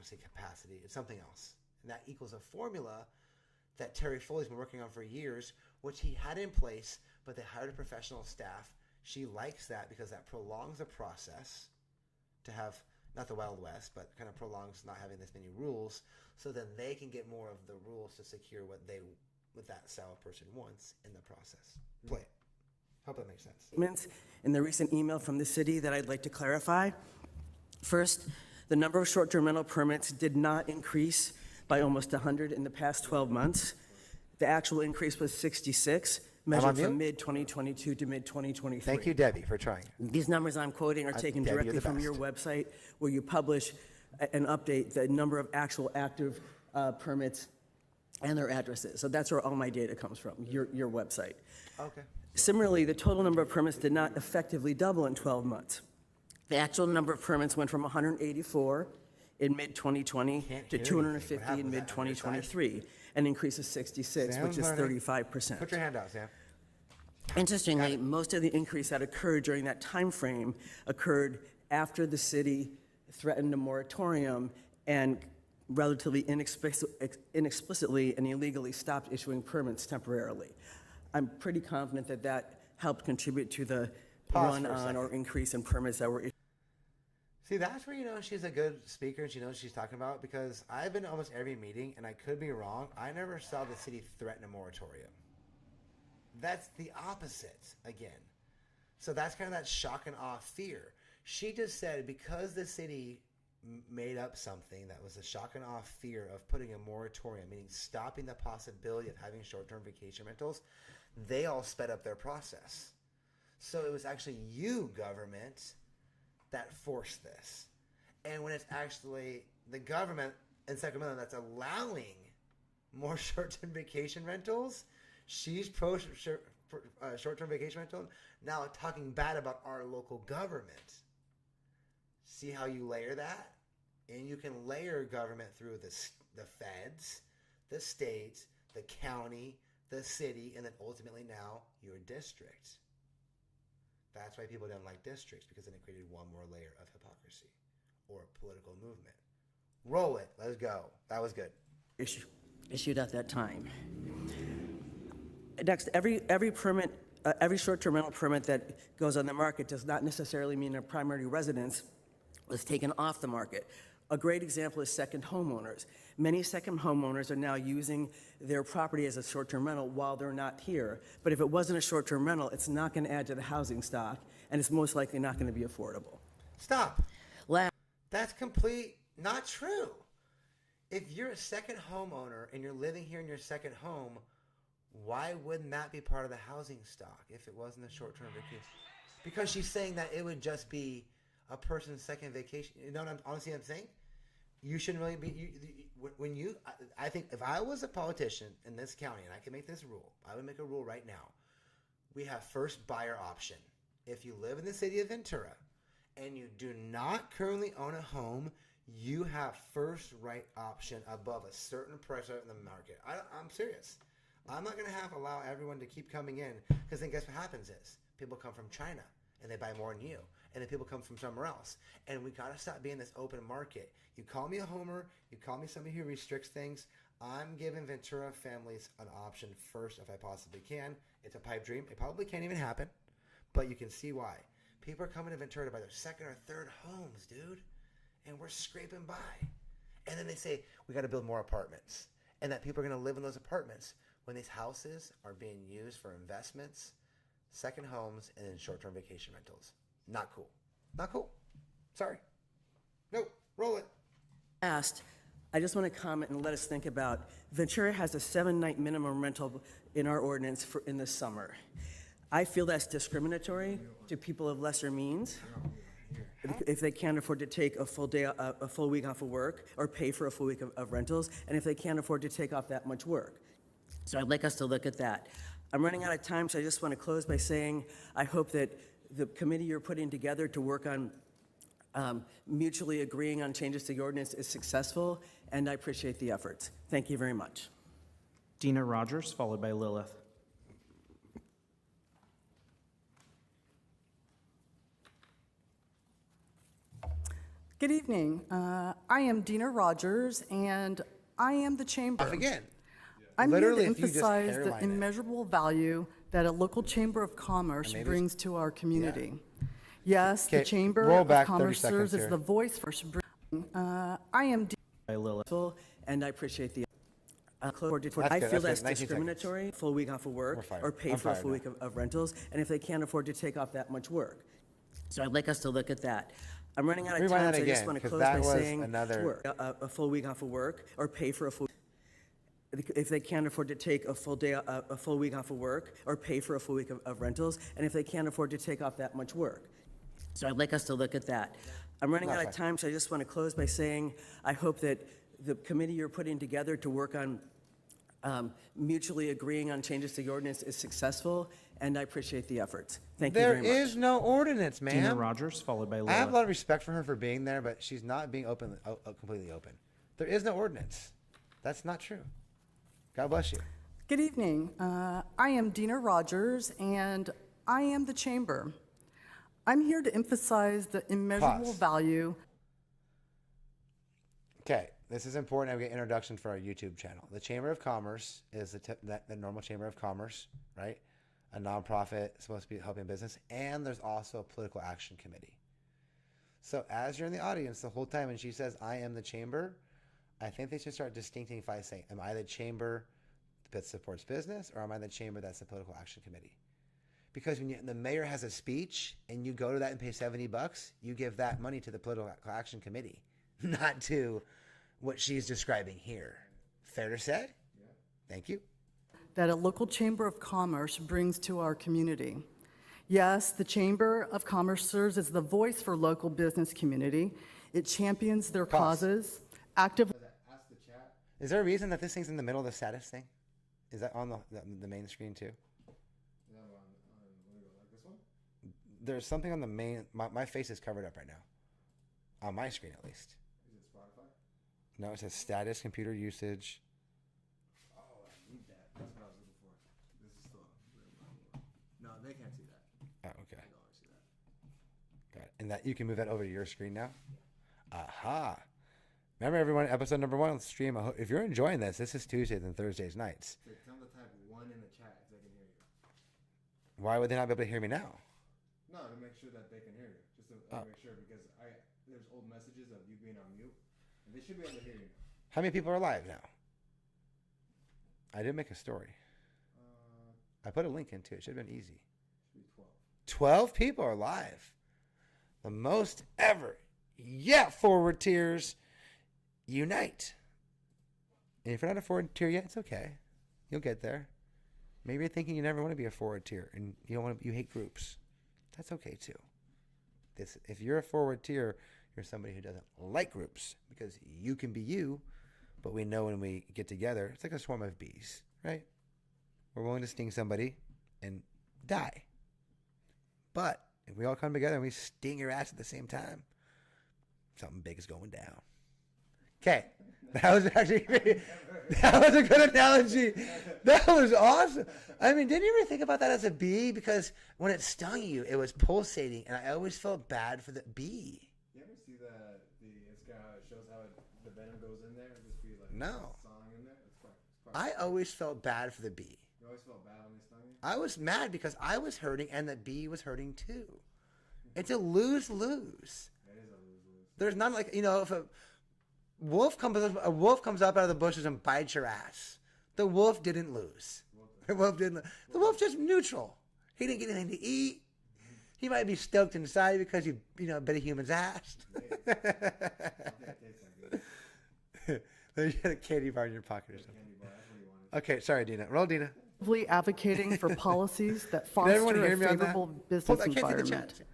occupancy capacity. It's something else. And that equals a formula that Terry Foley's been working on for years, which he had in place, but they hired a professional staff. She likes that because that prolongs the process to have, not the Wild West, but kind of prolongs not having this many rules, so then they can get more of the rules to secure what that style person wants in the process. Play it. Hope that makes sense. In the recent email from the city that I'd like to clarify. First, the number of short-term rental permits did not increase by almost 100 in the past 12 months. The actual increase was 66, measured from mid-2022 to mid-2023. Thank you, Debbie, for trying. These numbers I'm quoting are taken Debbie, directly you're the from your best. website, where you publish and update the number of actual active permits and their addresses. So that's where all my data comes from, your website. Okay. Similarly, the total number of permits did not effectively double in 12 months. The actual number of permits went from 184 in mid-2020 to 250 in mid-2023, an increase of 66, which is 35%. Put your hand out, Sam. Interestingly, most of the increase that occurred during that time frame occurred after the city threatened a moratorium and relatively inexplicitly and illegally stopped issuing permits temporarily. I'm pretty confident that that helped contribute to the run-on or increase in permits that were issued. See, that's where you know she's a good speaker and she knows what she's talking about, because I've been to almost every meeting, and I could be wrong. I never saw the city threaten a moratorium. That's the opposite again. So that's kind of that shock and awe fear. She just said because the city made up something that was a shock and awe fear of putting a moratorium, meaning stopping the possibility of having short-term vacation rentals, they all sped up their process. So it was actually you, government, that forced this. And when it's actually the government in Sacramento that's allowing more short-term vacation rentals, she's pro short-term vacation rental, now talking bad about our local government. See how you layer that? And you can layer government through the feds, the state, the county, the city, and then ultimately now your district. That's why people don't like districts, because then it created one more layer of hypocrisy or political movement. Roll it. Let's go. That was good. Issued at that time. Next, every permit, every short-term rental permit that goes on the market does not necessarily mean a primary residence was taken off the market. A great example is second homeowners. Many second homeowners are now using their property as a short-term rental while they're not here. But if it wasn't a short-term rental, it's not going to add to the housing stock, and it's most likely not going to be affordable. Stop. That's complete not true. If you're a second homeowner and you're living here in your second home, why wouldn't that be part of the housing stock if it wasn't a short-term vacation? Because she's saying that it would just be a person's second vacation. You know what I'm saying? You shouldn't really be, I think if I was a politician in this county and I could make this rule, I would make a rule right now. We have first buyer option. If you live in the city of Ventura and you do not currently own a home, you have first right option above a certain price in the market. I'm serious. I'm not going to allow everyone to keep coming in, because then guess what happens is people come from China and they buy more than you. And then people come from somewhere else. And we got to stop being this open market. You call me a homer, you call me somebody who restricts things. I'm giving Ventura families an option first if I possibly can. It's a pipe dream. It probably can't even happen, but you can see why. People are coming to Ventura to buy their second or third homes, dude. And we're scraping by. And then they say, we got to build more apartments. And that people are going to live in those apartments when these houses are being used for investments, second homes, and then short-term vacation rentals. Not cool. Not cool. Sorry. Nope. Roll it. I just want to comment and let us think about, Ventura has a 7-night minimum rental in our ordinance in the summer. I feel that's discriminatory to people of lesser means if they can't afford to take a full week off of work or pay for a full week of rentals, and if they can't afford to take off that much work. So I'd like us to look at that. I'm running out of time, so I just want to close by saying I hope that the committee you're putting together to work on mutually agreeing on changes to the ordinance is successful, and I appreciate the efforts. Thank you very much. Dina Rogers, followed by Lilith. Good evening. I am Dina Rogers, and I am the chamber. Off again. I'm Literally, here if to you just emphasize the hairline it. immeasurable value that a local chamber of commerce maybe brings to our community. Yes, the Okay, Chamber roll of back 30 Commerce seconds serves as here. the voice for. I am. By Lilith. And I appreciate the. I That's feel good, that's that's good. 19 discriminatory, full week off of We're work, fired. or pay I'm for a fired full now. week of rentals, and if they can't afford to take off that much work. So I'd like us to look at that. I'm running out of Rewind time, that so I just again, want to 'cause close that by was saying, another- work, a full week off of work, or pay for a full, if they can't afford to take a full day, a full week off of work, or pay for a full week of rentals, and if they can't afford to take off that much work. So I'd like us to look at that. I'm running out of time, so I just want to close by saying, I hope that the committee you're putting together to work on mutually agreeing on changes to the ordinance is successful, and I appreciate the efforts. Thank you There very much. is no ordinance, man. Dina Rogers, followed by I have a Lilith. lot of respect for her for being there, but she's not being completely open. There is no ordinance. That's not true. God bless you. Good evening. I am Dina Rogers, and I am the chamber. I'm here to emphasize the immeasurable Pause. value. Okay, this is important. I get introduction for our YouTube channel. The Chamber of Commerce is the normal Chamber of Commerce, right? A nonprofit supposed to be helping business, and there's also a political action committee. So as you're in the audience the whole time, and she says, "I am the chamber," I think they should start distincting by saying, "Am I the chamber that supports business, or am I the chamber that's the political action committee?" Because when the mayor has a speech and you go to that and pay $70, you give that money to the political action committee, not to what she's describing here. Fair to say? Yeah. Thank you. That a local chamber of commerce brings to our community. Yes, the Chamber of Commerce serves as the voice for local business community. It champions their causes, actively. Ask the chat. Is there a reason that this thing's in the middle of the status thing? Is that on the main screen too? There's something on the main. My face is covered up right now, on my screen at least. Is it Spotify? No, it says status, computer usage. Oh, I need that. That's what I was looking for. This is still. No, they can't see that. Oh, okay. I don't see that. Got it. And that you can move that over to your screen now. Aha. Remember, everyone, episode number 1 on the stream. If you're enjoying this, this is Tuesdays and Thursdays nights. So tell them to type 1 in the chat if they can hear you. Why would they not be able to hear me now? No, to make sure that they can hear you. Just to make sure, because there's old messages of you being on mute, and they should be able to hear you now. How many people are live now? I did make a story. I put a link into it. Should have been easy. Should be 12 people are live. The most ever. Yeah, forward tiers unite. And if you're not a forward tier yet, it's okay. You'll get there. Maybe you're thinking you never want to be a forward tier and you hate groups. That's okay too. If you're a forward tier, you're somebody who doesn't like groups, because you can be you, but we know when we get together, it's like a swarm of bees, right? We're willing to sting somebody and die. But if we all come together and we sting your ass at the same time, something big is going down. Okay. That was actually, that was a good analogy. That was awesome. I mean, didn't you ever think about that as a bee? Because when it stung you, it was pulsating, and I always felt bad for the bee. You ever see it's got how it shows how the venom goes in there? Just be like No. song in there. It's quite I always felt bad for the bee. You always felt bad when they stung you? I was mad because I was hurting and the bee was hurting too. It's a lose-lose. It is a lose-lose. There's none like, if a wolf comes up out of the bushes and bites your ass, the wolf didn't lose. The wolf just neutral. He didn't get anything to eat. He might be stoked inside because he bit a human's ass. You had a candy bar in your pocket or something. Okay, sorry, Dina. Roll, Dina. Advocating for policies that everyone foster hear a me on that? favorable Hold business on, I can't see the environment. chat.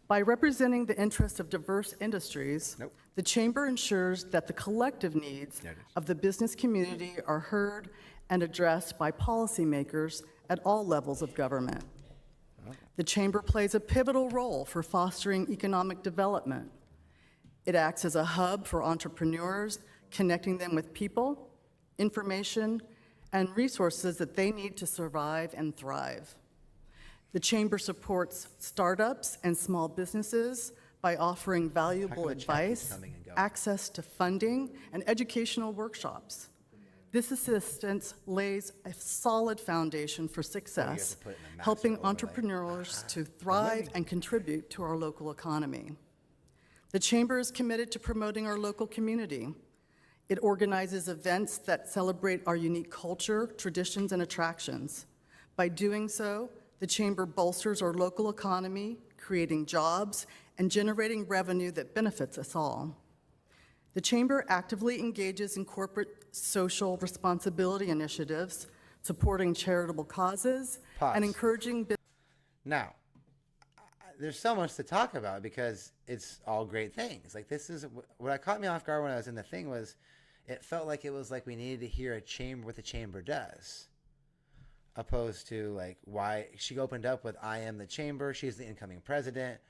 By representing the interests of diverse industries, Nope. the Chamber ensures that the collective needs There it is. of the business community are heard and addressed by policymakers at all levels of government. The Chamber plays a pivotal role for fostering economic development. It acts as a hub for entrepreneurs, connecting them with people, information, and resources that they need to survive and thrive. The Chamber supports startups and small businesses by offering valuable the check keeps advice, coming and going? access to funding, and educational workshops. This assistance lays a solid foundation for success, put it in a massive helping overlay. entrepreneurs to thrive and contribute to our local economy. The Chamber is committed to promoting our local community. It organizes events that celebrate our unique culture, traditions, and attractions. By doing so, the Chamber bolsters our local economy, creating jobs and generating revenue that benefits us all. The Chamber actively engages in corporate social responsibility initiatives, supporting charitable causes, Pause. and encouraging business. Now, there's so much to talk about because it's all great things. Like, this is what caught me off guard when I was in the thing was it felt like it was like we needed to hear what the Chamber does, opposed to like why she opened up with "I am the Chamber." She's the incoming president,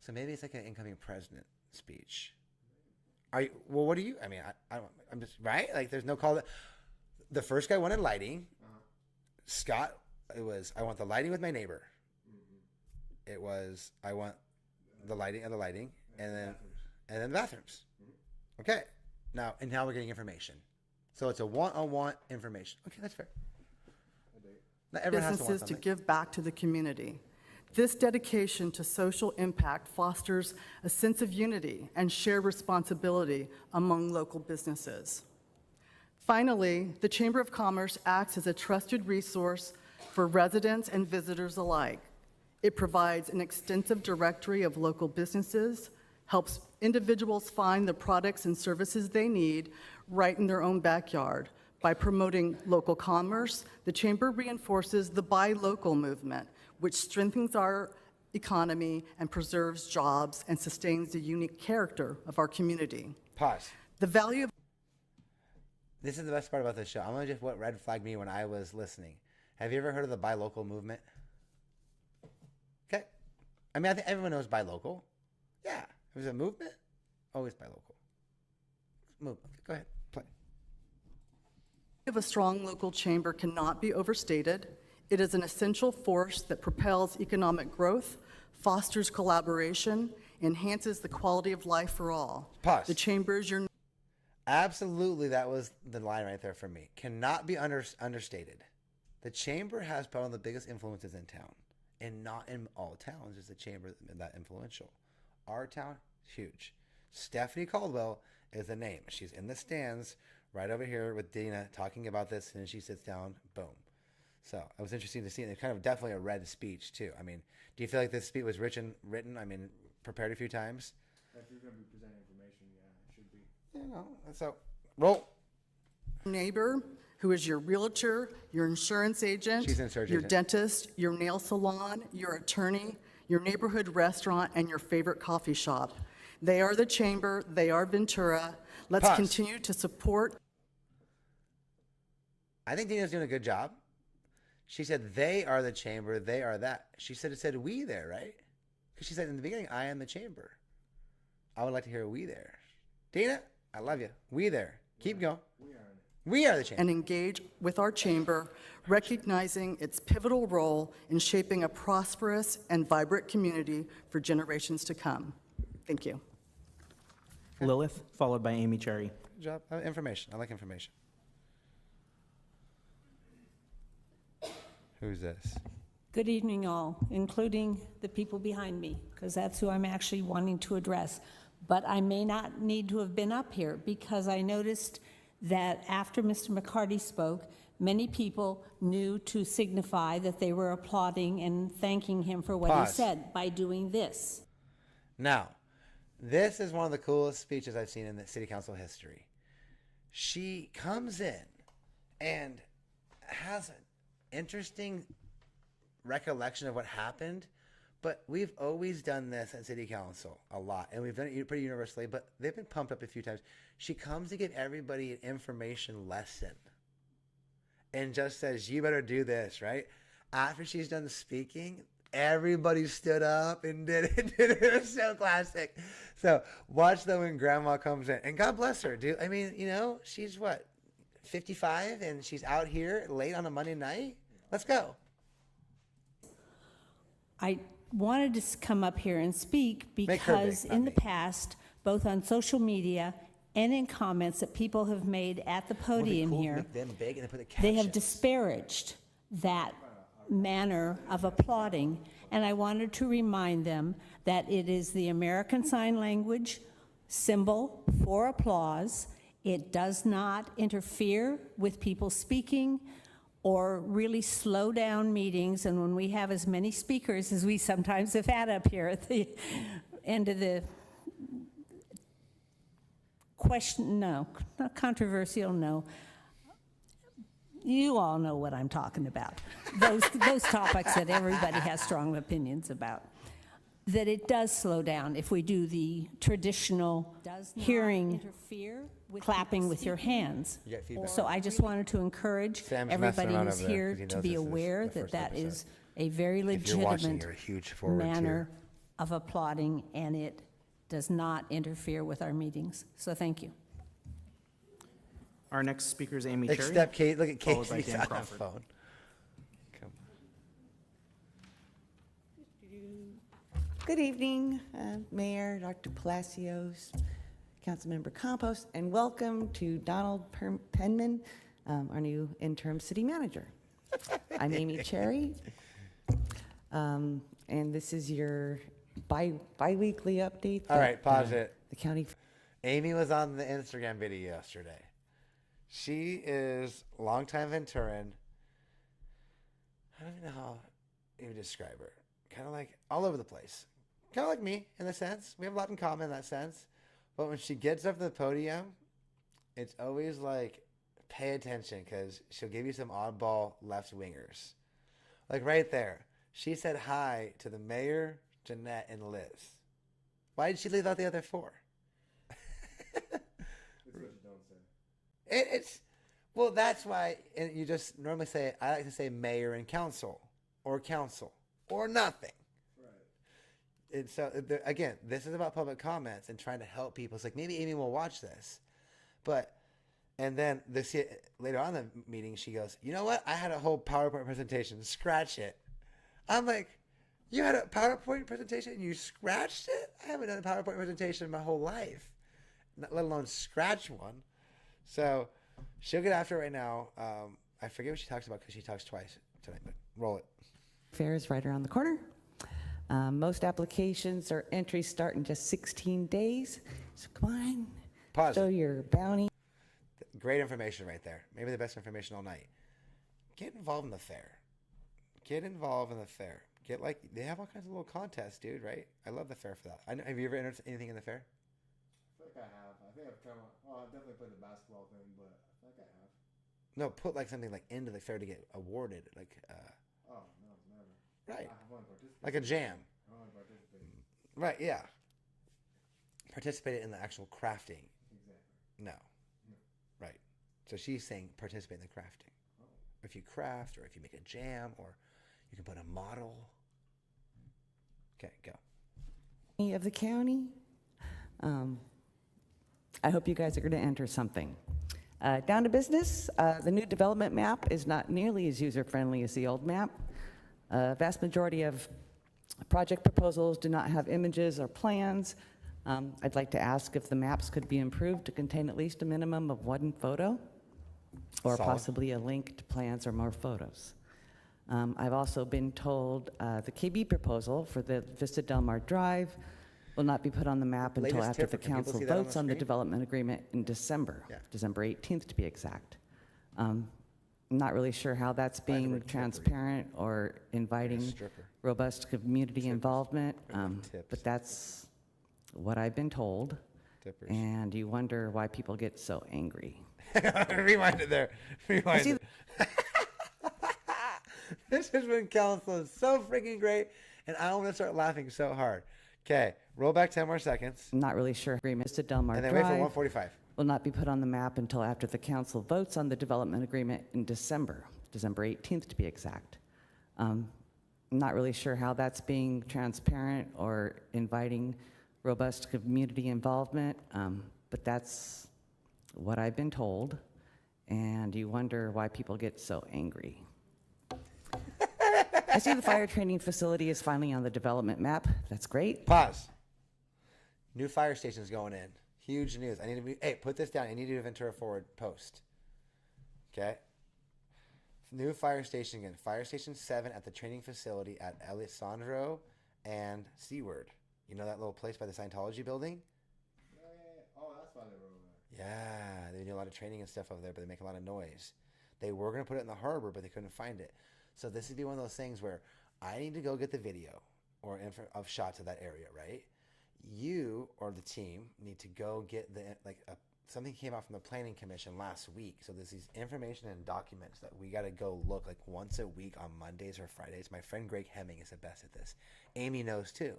so maybe it's like an incoming president speech. Well, what do you? I mean, I'm just right. Like, there's no call. The first guy wanted lighting. Scott, it was I want the lighting with my neighbor. It was I want the lighting and the lighting, and then the bathrooms. Okay, now we're getting information. So it's a one-on-one information. Okay, that's fair. Not everyone has to want businesses to something. give back to the community. This dedication to social impact fosters a sense of unity and shared responsibility among local businesses. Finally, the Chamber of Commerce acts as a trusted resource for residents and visitors alike. It provides an extensive directory of local businesses, helps individuals find the products and services they need right in their own backyard. By promoting local commerce, the Chamber reinforces the Buy Local movement, which strengthens our economy and preserves jobs and sustains the unique character of our community. Pause. The value of This is the best part about this show. I'm gonna just what red flagged me when I was listening. Have you ever heard of the Buy Local movement? Okay. I mean, I think everyone knows Buy Local. Yeah. It was a movement. Always Buy Local. Move. Okay, go ahead. Play. of a strong local chamber cannot be overstated. It is an essential force that propels economic growth, fosters collaboration, enhances the quality of life for all. Pause. The chamber is your... Absolutely, that was the line right there for me. Cannot be understated. The chamber has probably one of the biggest influences in town. And not in all towns is the chamber that influential. Our town, huge. Stephanie Caldwell is the name. She's in the stands right over here with Dina talking about this, and she sits down, boom. So it was interesting to see. And it's kind of definitely a read speech, too. I mean, do you feel like this speech was written, I mean, prepared a few times? If you're going to be presenting information, yeah, it should be. You know, so roll. Neighbor, who is your realtor, your insurance agent, She's an insurance your agent. dentist, your nail salon, your attorney, your neighborhood restaurant, and your favorite coffee shop. They are the chamber. They are Ventura. Let's Pause. continue to support. I think Dina's doing a good job. She said they are the chamber, they are that. She said it said we there, right? Because she said in the beginning, I am the chamber. I would like to hear we there. Dina, I love you. We there. Keep going. We are the chamber. And engage with our chamber, recognizing its pivotal role in shaping a prosperous and vibrant community for generations to come. Thank you. Lilith, followed by Amy Cherry. Good job. Information. I like information. Who's this? Good evening, all, including the people behind me, because that's who I'm actually wanting to address. But I may not need to have been up here because I noticed that after Mr. McCarty spoke, many people knew to signify that they were applauding and thanking him for what Pause. he said by doing this. Now, this is one of the coolest speeches I've seen in the city council history. She comes in and has an interesting recollection of what happened, but we've always done this at city council a lot, and we've done it pretty universally, but they've been pumped up a few times. She comes to give everybody an information lesson and just says, you better do this, right? After she's done speaking, everybody stood up and did it. It was so classic. So watch them when grandma comes in, and God bless her, dude. I mean, you know, she's what, 55, and she's out here late on a Monday night? Let's go. I wanted to come up here and speak her big, because not in the me. past, both on social media and in comments that people have made at the podium here, Make them big and then put the they have captions. disparaged that manner of applauding, and I wanted to remind them that it is the American Sign Language symbol for applause. It does not interfere with people speaking or really slow down meetings, and when we have as many speakers as we sometimes have had up here at the end of the question, no, not controversial, no. You all know what I'm talking about. Those topics that everybody has strong opinions about. That it does slow down if we do the traditional hearing, clapping with your hands. You get feedback. So I just wanted to encourage Sam's everybody messing around who's over there here 'cause he to knows be this is aware the that first that episode. is a very If you're watching, legitimate you're a huge forward manner of applauding, and it does not interfere with our meetings. So thank you. Our next speaker is Amy Cherry. Except Kate, look at followed by Casey Dan on the Crawford. phone. Come. Good evening, Mayor, Dr. Palacios, Councilmember Campos, and welcome to Donald Penman, our new interim city manager. I'm Amy Cherry, and this is your bi-weekly update. All right, pause it. The county. Amy was on the Instagram video yesterday. She is longtime Venturan. I don't even know how you would describe her. Kind of like all over the place. Kind of like me in a sense. We have a lot in common in that sense. But when she gets up to the podium, it's always like, pay attention because she'll give you some oddball left-wingers. Like right there. She said hi to the mayor, Jeanette, and Liz. Why did she leave out the other four? It's well, that's why and you just normally say, I like to say mayor and council or nothing. Right. And so, again, this is about public comments and trying to help people. It's like, maybe Amy will watch this. And then later on in the meeting, she goes, you know what? I had a whole PowerPoint presentation. Scratch it. I'm like, you had a PowerPoint presentation and you scratched it? I haven't done a PowerPoint presentation in my whole life, let alone scratch one. So she'll get after it right now. I forget what she talks about because she talks twice tonight, but roll it. Fair is right around the corner. Most applications or entries start in just 16 days. So come on, Pause. show your bounty. Great information right there. Maybe the best information all night. Get involved in the fair. Get involved in the fair. They have all kinds of little contests, dude, right? I love the fair for that. Have you ever entered anything in the fair? I feel like I have. I think I've I've definitely played the basketball thing, but I feel like I have. No, put like something like into the fair to get awarded, like. Oh no, never. Right. I've only participated. Like a jam. I only participated. Right. Yeah. Participated in the actual crafting. Exactly. No. Right. So she's saying participate in the crafting. Oh. If you craft, or if you make a jam, or you can put a model. Okay, go. Of the county. I hope you guys are going to enter something. Down to business. The new development map is not nearly as user-friendly as the old map. Vast majority of project proposals do not have images or plans. I'd like to ask if the maps could be improved to contain at least a minimum of one photo, or Solid. possibly a link to plans or more photos. I've also been told the KB proposal for the Vista Del Mar Drive will not be put on the map until Latest after tip, the can people council see that on votes the on the screen? development agreement in December, Yeah. December 18th to be exact. I'm not really sure how that's being word stripper. transparent or inviting stripper. robust community involvement, tips. but that's what I've been told. Tippers. And you wonder why people get so angry. Rewind it there. Rewind See, it. This is when council is so freaking great, and I want to start laughing so hard. Okay, roll back 10 more seconds. I'm not really sure agreements to Del Mar And then Drive wait for 145. will not be put on the map until after the council votes on the development agreement in December, December 18th to be exact. I'm not really sure how that's being transparent or inviting robust community involvement, but that's what I've been told, and you wonder why people get so angry. I see the fire training facility is finally on the development map. That's great. Pause. New fire station's going in. Huge news. I need to be, hey, put this down. I need to do a Ventura Forward post. Okay? New fire station again. Fire Station 7 at the training facility at Alessandro and Seaward. You know that little place by the Scientology building? Oh, that's why they were over there. Yeah, they do a lot of training and stuff over there, but they make a lot of noise. They were going to put it in the harbor, but they couldn't find it. So this would be one of those things where I need to go get the video or of shots of that area, right? You or the team need to go get something came out from the Planning Commission last week. So there's these information and documents that we got to go look like once a week on Mondays or Fridays. My friend Greg Hemming is the best at this. Amy knows too,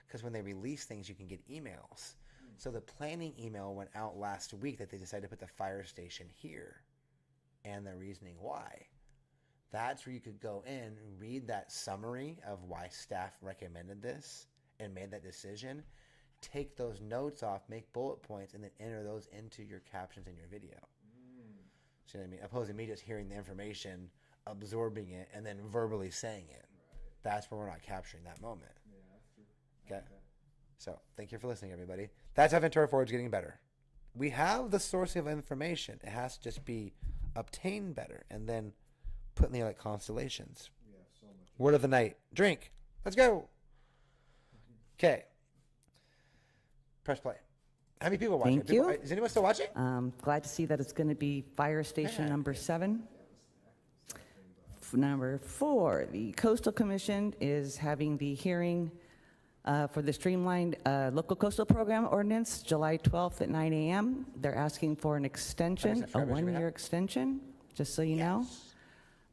because when they release things, you can get emails. So the planning email went out last week that they decided to put the fire station here and the reasoning why. That's where you could go in and read that summary of why staff recommended this and made that decision. Take those notes off, make bullet points, and then enter those into your captions in your video. See what I mean? Opposed to me just hearing the information, absorbing it, and then verbally saying it. Right. That's where we're not capturing that moment. Yeah, that's true. Okay? So, thank you for listening, everybody. That's how Ventura Forward is getting better. We have the source of information. It has to just be obtained better and then put in the like constellations. Yeah, so much. Word of the night. Drink. Let's go. Okay. Press play. How many people are watching? Thank you. Is anyone still watching? Glad to see that it's going to be fire station number 7. Number 4, the Coastal Commission is having the hearing for the streamlined local coastal program ordinance, July 12th at 9 a.m. They're asking for an extension, a 1-year extension, just so you know.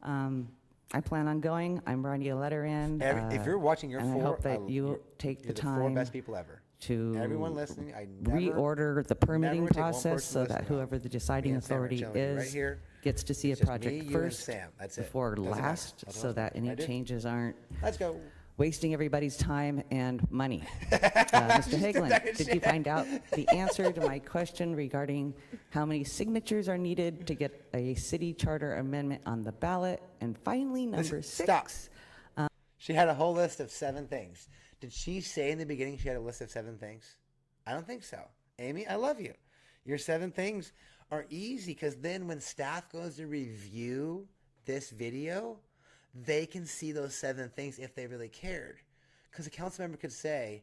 I plan on going. I'm writing a letter in. If you're watching, you're and four. I hope that you take the time. 4 best people ever. To everyone listening, I never, reorder the permitting never take one process person so listening. that whoever the deciding Me and Sam are authority chilling is right here. gets to see It's a just me, project you, and first Sam. That's it. before Doesn't matter. last, That's so what that any I did. changes aren't Let's go. wasting everybody's time and money. Mr. Hagelin, did you find out the answer to my question regarding how many signatures are needed to get a city charter amendment on the ballot? And finally, number 6. Stop. She had a whole list of 7 things. Did she say in the beginning she had a list of 7 things? I don't think so. Amy, I love you. Your 7 things are easy because then when staff goes to review this video, they can see those 7 things if they really cared. Because a council member could say,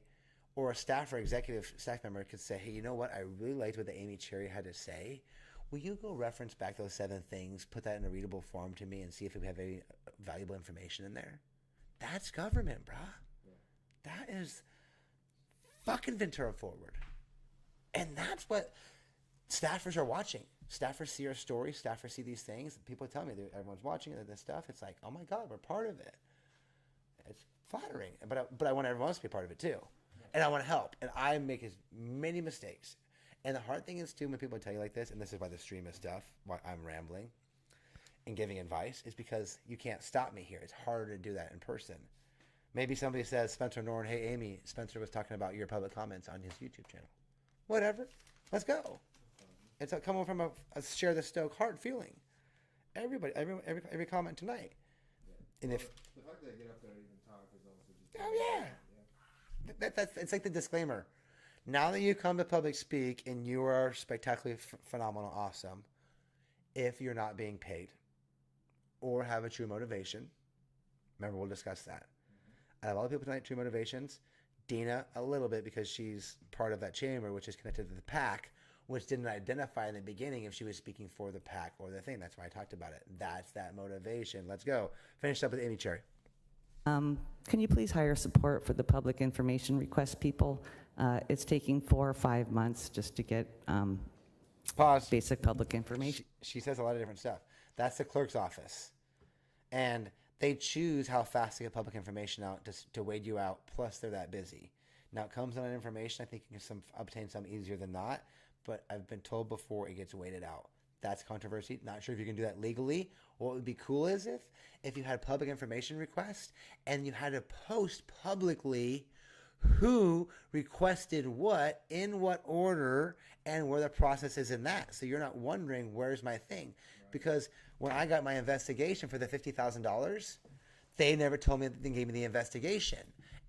or a staff or executive staff member could say, hey, you know what? I really liked what the Amy Cherry had to say. Will you go reference back those 7 things, put that in a readable form to me, and see if we have any valuable information in there? That's government, brah. That is fucking Ventura Forward. And that's what staffers are watching. Staffers see our stories. Staffers see these things. People tell me that everyone's watching this stuff. It's like, oh my God, we're part of it. It's flattering. But I want everyone else to be part of it too. And I want to help. And I make as many mistakes. And the hard thing is too, when people tell you like this, and this is why the stream is stuff, why I'm rambling and giving advice, is because you can't stop me here. It's harder to do that in person. Maybe somebody says, Spencer Norton, hey, Amy, Spencer was talking about your public comments on his YouTube channel. Whatever. Let's go. It's coming from a share the Stoke heart feeling. Everybody, every comment tonight. And if the fact that they get up there and even talk is also just that's it's like the disclaimer. Now that you come to public speak and you are spectacularly phenomenal, awesome, if you're not being paid or have a true motivation, remember we'll discuss that. I have all the people tonight, true motivations. Dina, a little bit because she's part of that chamber, which is connected to the PAC, which didn't identify in the beginning if she was speaking for the PAC or the thing. That's why I talked about it. That's that motivation. Let's go. Finish up with Amy Cherry. Can you please hire support for the public information request people? It's taking 4 or 5 months just to get Pause. Basic public information. She says a lot of different stuff. That's the clerk's office. And they choose how fast to get public information out to wade you out, plus they're that busy. Now, it comes on information. I think you can obtain some easier than not, but I've been told before it gets weighted out. That's controversy. Not sure if you can do that legally. What would be cool is if you had public information request and you had to post publicly who requested what, in what order, and where the process is in that. So you're not wondering, where's my thing? Right. Because when I got my investigation for the $50,000, They never told me that they gave me the investigation.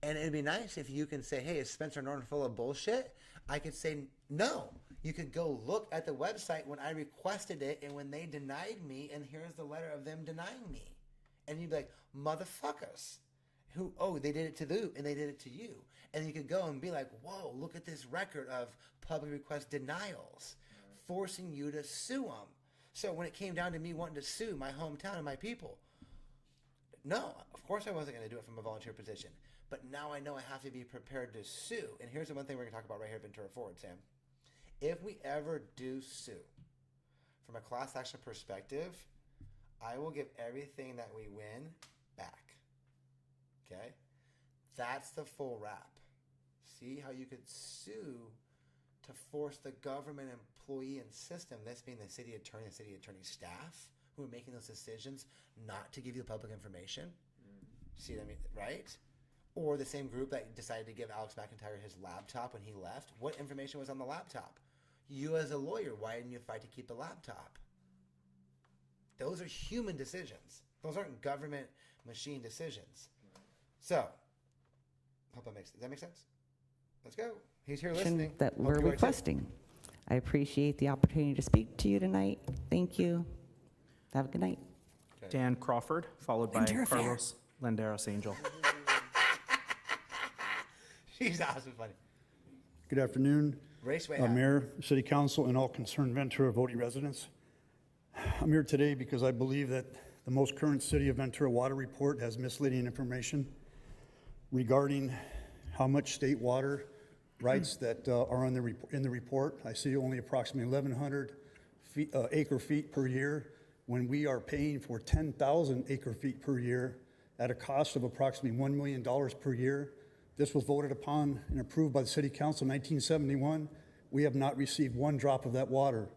And it'd be nice if you can say, hey, is Spencer Norton full of bullshit? I could say, no. You could go look at the website when I requested it and when they denied me, and here's the letter of them denying me. And you'd be like, motherfuckers. They did it to you, and they did it to you. And you could go and be like, whoa, look at this record of public request denials, forcing you to sue them. So when it came down to me wanting to sue my hometown and my people, no, of course I wasn't going to do it from a volunteer position. But now I know I have to be prepared to sue. And here's the one thing we're going to talk about right here at Ventura Forward, Sam. If we ever do sue, from a class action perspective, I will give everything that we win back. Okay? That's the full wrap. See how you could sue to force the government employee and system, this being the city attorney and city attorney staff, who are making those decisions not to give you the public information. See what I mean? Right? Or the same group that decided to give Alex McIntyre his laptop when he left. What information was on the laptop? You as a lawyer, why didn't you fight to keep the laptop? Those are human decisions. Those aren't government machine decisions. So, hope does that make sense? Let's go. He's here listening. That we're requesting. I appreciate the opportunity to speak to you tonight. Thank you. Have a good night. Okay. Dan Crawford, followed by Carlos Landeros Angel. She's awesome funny. Good afternoon, Raceway Mayor, City Council, and all concerned Ventura voting residents. I'm here today because I believe that the most current City of Ventura water report has misleading information regarding how much state water rights that are in the report. I see only approximately 1,100 acre feet per year when we are paying for 10,000 acre feet per year at a cost of approximately $1 million per year. This was voted upon and approved by the City Council in 1971. We have not received one drop of that water,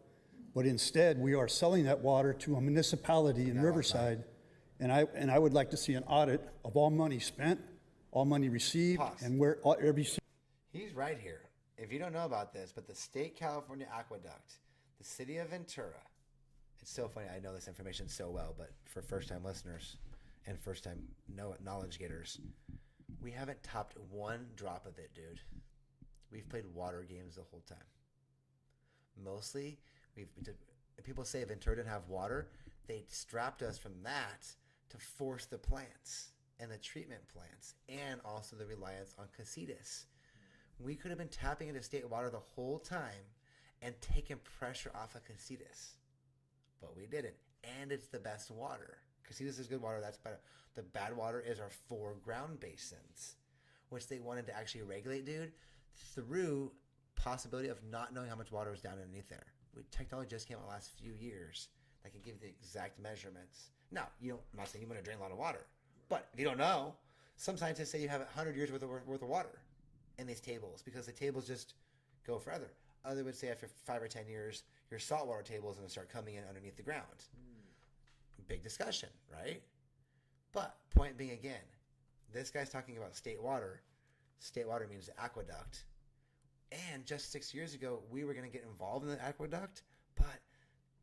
but instead we are selling that water to a municipality in Riverside, and I would like to see an audit of all money spent, all money received, and where every. He's right here. If you don't know about this, but the State California Aqueduct, the City of Ventura, it's so funny. I know this information so well, but for first-time listeners and first-time knowledge getters, we haven't topped one drop of it, dude. We've played water games the whole time. Mostly, people say Ventura didn't have water. They strapped us from that to force the plants and the treatment plants and also the reliance on casitas. We could have been tapping into state water the whole time and taking pressure off of casitas, but we didn't. And it's the best water. Casitas is good water. That's better. The bad water is our 4 ground basins, which they wanted to actually regulate, dude, through possibility of not knowing how much water was down underneath there. Technology just came out the last few years that can give you the exact measurements. Now, I'm not saying you want to drain a lot of water, but if you don't know, some scientists say you have 100 years worth of water in these tables because the tables just go further. Others would say after 5 or 10 years, your saltwater table is going to start coming in underneath the ground. Big discussion, right? But point being again, this guy's talking about state water. State water means aqueduct. And just 6 years ago, we were going to get involved in the aqueduct, but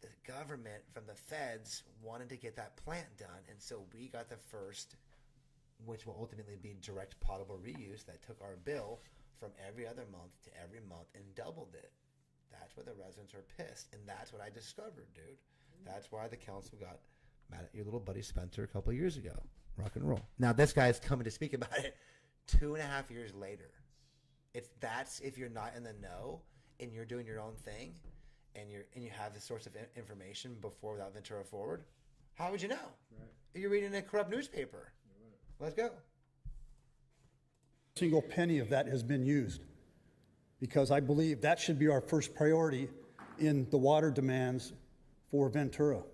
the government from the feds wanted to get that plant done. And so we got the first, which will ultimately be direct potable reuse, that took our bill from every other month to every month and doubled it. That's where the residents are pissed. And that's what I discovered, dude. That's why the council got mad at your little buddy Spencer a couple of years ago. Rock and roll. Now this guy's coming to speak about it 2.5 years later. If you're not in the know and you're doing your own thing and you have this source of information before without Ventura Forward, how would you know? Right. You're reading a corrupt newspaper. Right. Let's go. Single penny of that has been used because I believe that should be our first priority in the water demands for Ventura,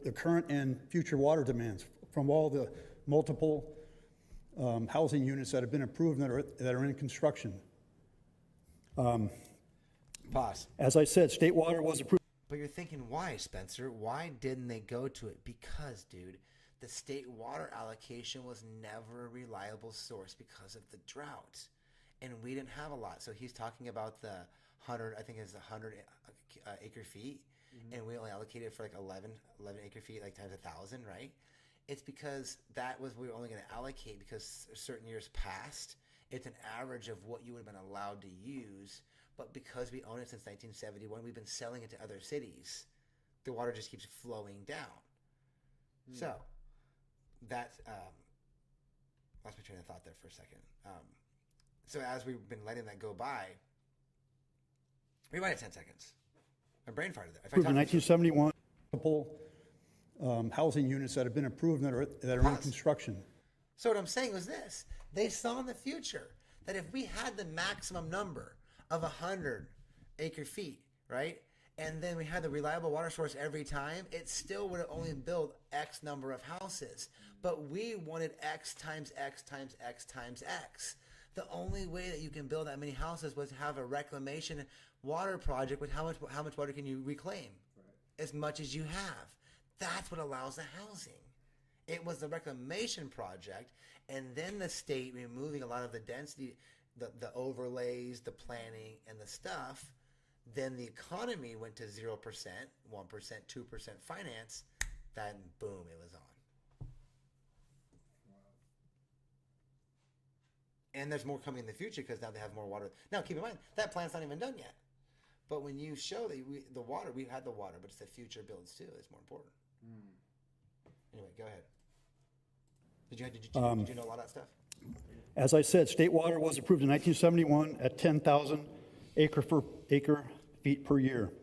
the current and future water demands from all the multiple housing units that have been approved and that are in construction. Pause. As I said, state water was approved. But you're thinking, why, Spencer? Why didn't they go to it? Because, dude, the state water allocation was never a reliable source because of the drought. And we didn't have a lot. So he's talking about the 100, I think it's 100 acre feet. Mm-hmm. And we only allocated for like 11 acre feet, like times 1,000, right? It's because that was we were only going to allocate because certain years passed. It's an average of what you would have been allowed to use, but because we own it since 1971, we've been selling it to other cities. The water just keeps flowing down. So that's lost my train of thought there for a second. So as we've been letting that go by, rewind it 10 seconds. My brain farted there. Approved in 1971, multiple housing units that have been approved that are in construction. So what I'm saying was this. They saw in the future that if we had the maximum number of 100 acre feet, right, and then we had the reliable water source every time, it still would have only built X number of houses. But we wanted X times X times X times X. The only way that you can build that many houses was to have a reclamation water project with how much water can you reclaim? Right. As much as you have. That's what allows the housing. It was the reclamation project, and then the state removing a lot of the density, the overlays, the planning, and the stuff. Then the economy went to 0%, 1%, 2% finance. Then boom, it was on. Wow. And there's more coming in the future because now they have more water. Now keep in mind that plant's not even done yet. But when you show that the water, we had the water, but it's the future builds too. It's more important. Anyway, go ahead. Did you know a lot of that stuff? As I said, state water was approved in 1971 at 10,000 acre feet per year.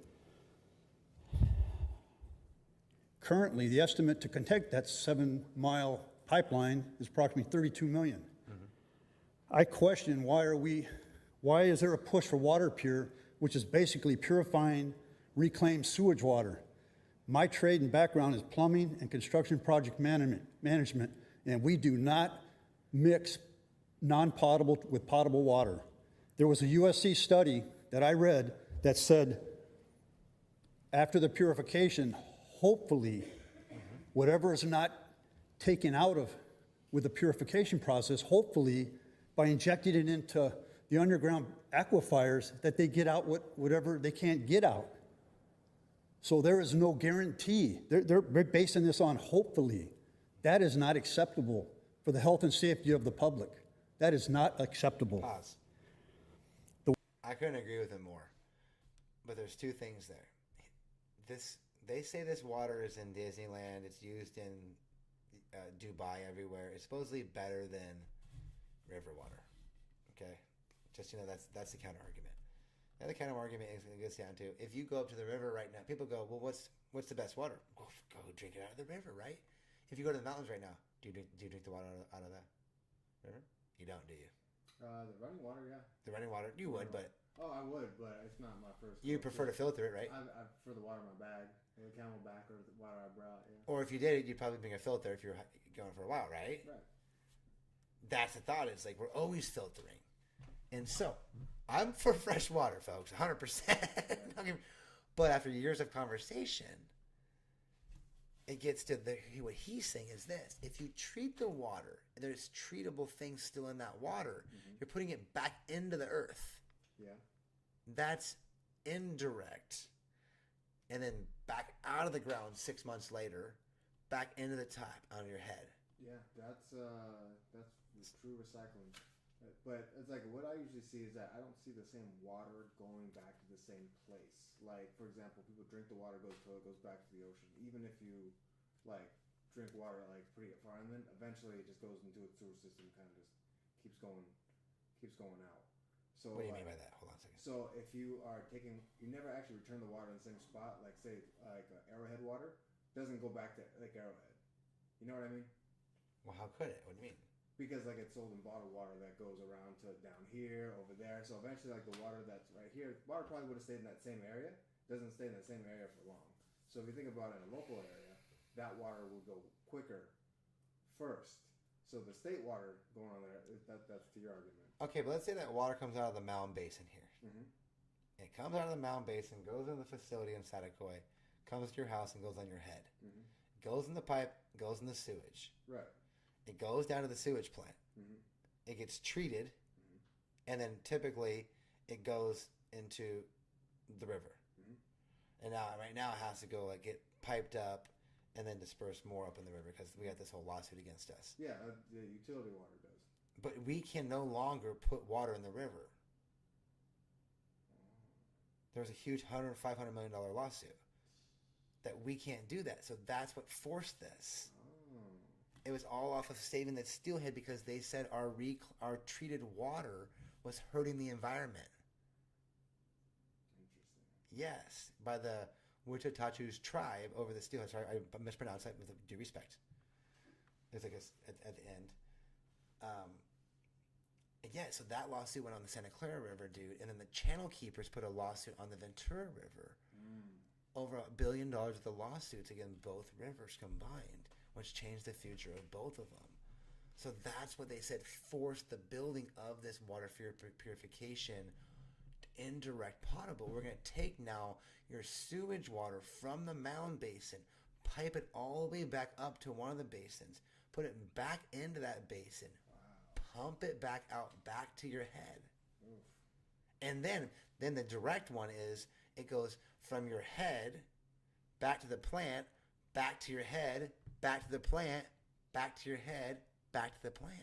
Currently, the estimate to connect that 7-mile pipeline is approximately $32 million. I question why is there a push for water pure, which is basically purifying reclaimed sewage water? My trade and background is plumbing and construction project management, and we do not mix non-potable with potable water. There was a USC study that I read that said after the purification, hopefully, whatever is not taken out of with the purification process, hopefully by injecting it into the underground aquifers, that they get out whatever they can't get out. So there is no guarantee. They're basing this on hopefully. That is not acceptable for the health and safety of the public. That is not acceptable. Pause. I couldn't agree with him more. But there's two things there. They say this water is in Disneyland. It's used in Dubai, everywhere. It's supposedly better than river water. Okay? Just, that's the counter argument. The other counter argument is it gets down to, if you go up to the river right now, people go, well, what's the best water? Go drink it out of the river, right? If you go to the mountains right now, do you drink the water out of the river? You don't, do you? The running water, yeah. The running water, you would, but... Oh, I would, but it's not my first... You prefer to filter it, right? I prefer the water in my bag, the Camelback, or the water I brought, yeah. Or if you did it, you'd probably bring a filter if you're going for a while, right? Right. That's the thought. It's like we're always filtering. And so, I'm for fresh water, folks, 100%. But after years of conversation, it gets to what he's saying is this. If you treat the water, and there's treatable things still in that water, you're putting it back into the earth. Yeah. That's indirect. And then back out of the ground 6 months later, back into the tap on your head. Yeah, that's true recycling. But it's like what I usually see is that I don't see the same water going back to the same place. Like, for example, people drink the water, goes back to the ocean. Even if you drink water pretty far inland, eventually it just goes into a sewer system, kind of just keeps going out. So what do you mean by that? Hold on a second. So if you are you never actually return the water in the same spot, like say Arrowhead water doesn't go back to Arrowhead. You know what I mean? Well, how could it? What do you mean? Because it's sold in bottled water that goes around to down here, over there. So eventually the water that's right here, water probably would have stayed in that same area. Doesn't stay in that same area for long. So if you think about it in a local area, that water will go quicker first. So the state water going on there, that's to your argument. Okay, but let's say that water comes out of the mound basin here. Mm-hmm. It comes out of the mound basin, goes in the facility in Satakoy, comes to your house and goes on your head. Mm-hmm. Goes in the pipe, goes in the sewage. Right. It goes down to the sewage plant. Mm-hmm. It gets treated, and then typically it goes into the river. Mm-hmm. And right now it has to go get piped up and then disperse more up in the river because we got this whole lawsuit against us. Yeah, the utility water does. But we can no longer put water in the river. There was a huge $500 million lawsuit that we can't do that. So that's what forced this. It was all off of saving that steelhead because they said our treated water was hurting the environment. Interesting. Yes, by the Wichitachoos tribe over the steelhead. Sorry, I mispronounced that with due respect. There's like at the end. Yeah, so that lawsuit went on the Santa Clara River, dude, and then the Channel Keepers put a lawsuit on the Ventura River. Over $1 billion of the lawsuits against both rivers combined, which changed the future of both of them. So that's what they said forced the building of this water purification indirect potable. We're going to take now your sewage water from the mound basin, pipe it all the way back up to one of the basins, put it back into that basin, pump it back out, back to your head. Oof. And then the direct one is it goes from your head back to the plant, back to your head, back to the plant, back to your head, back to the plant.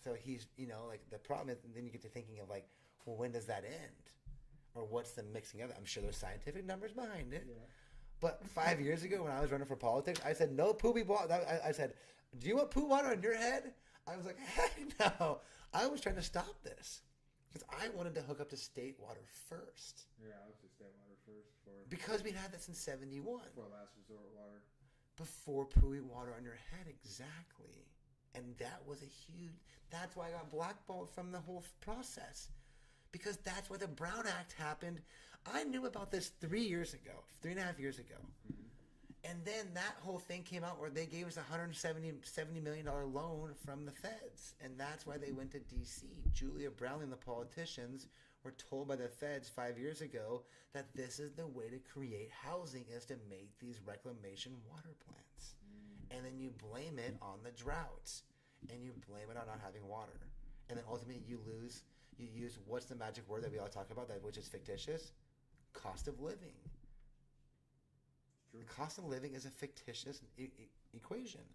So he's, like the problem is, then you get to thinking of like, well, when does that end? Or what's the mixing of it? I'm sure there's scientific numbers behind it. Yeah. But 5 years ago when I was running for politics, I said, no poopy water. I said, do you want poo water on your head? I was like, heck no. I was trying to stop this. Because I wanted to hook up to state water first. Yeah, I was just state water first. Because we'd had this in 71. For last resort water. Before pooey water on your head, exactly. And that was that's why I got blackballed from the whole process. Because that's why the Brown Act happened. I knew about this 3.5 years ago. Mm-hmm. And then that whole thing came out where they gave us a $170 million loan from the feds. And that's why they went to D.C. Julia Brownlee and the politicians were told by the feds 5 years ago that this is the way to create housing is to make these reclamation water plants. And then you blame it on the droughts. And you blame it on not having water. And then ultimately you use what's the magic word that we all talk about, which is fictitious? Cost of living. The cost of living is a fictitious equation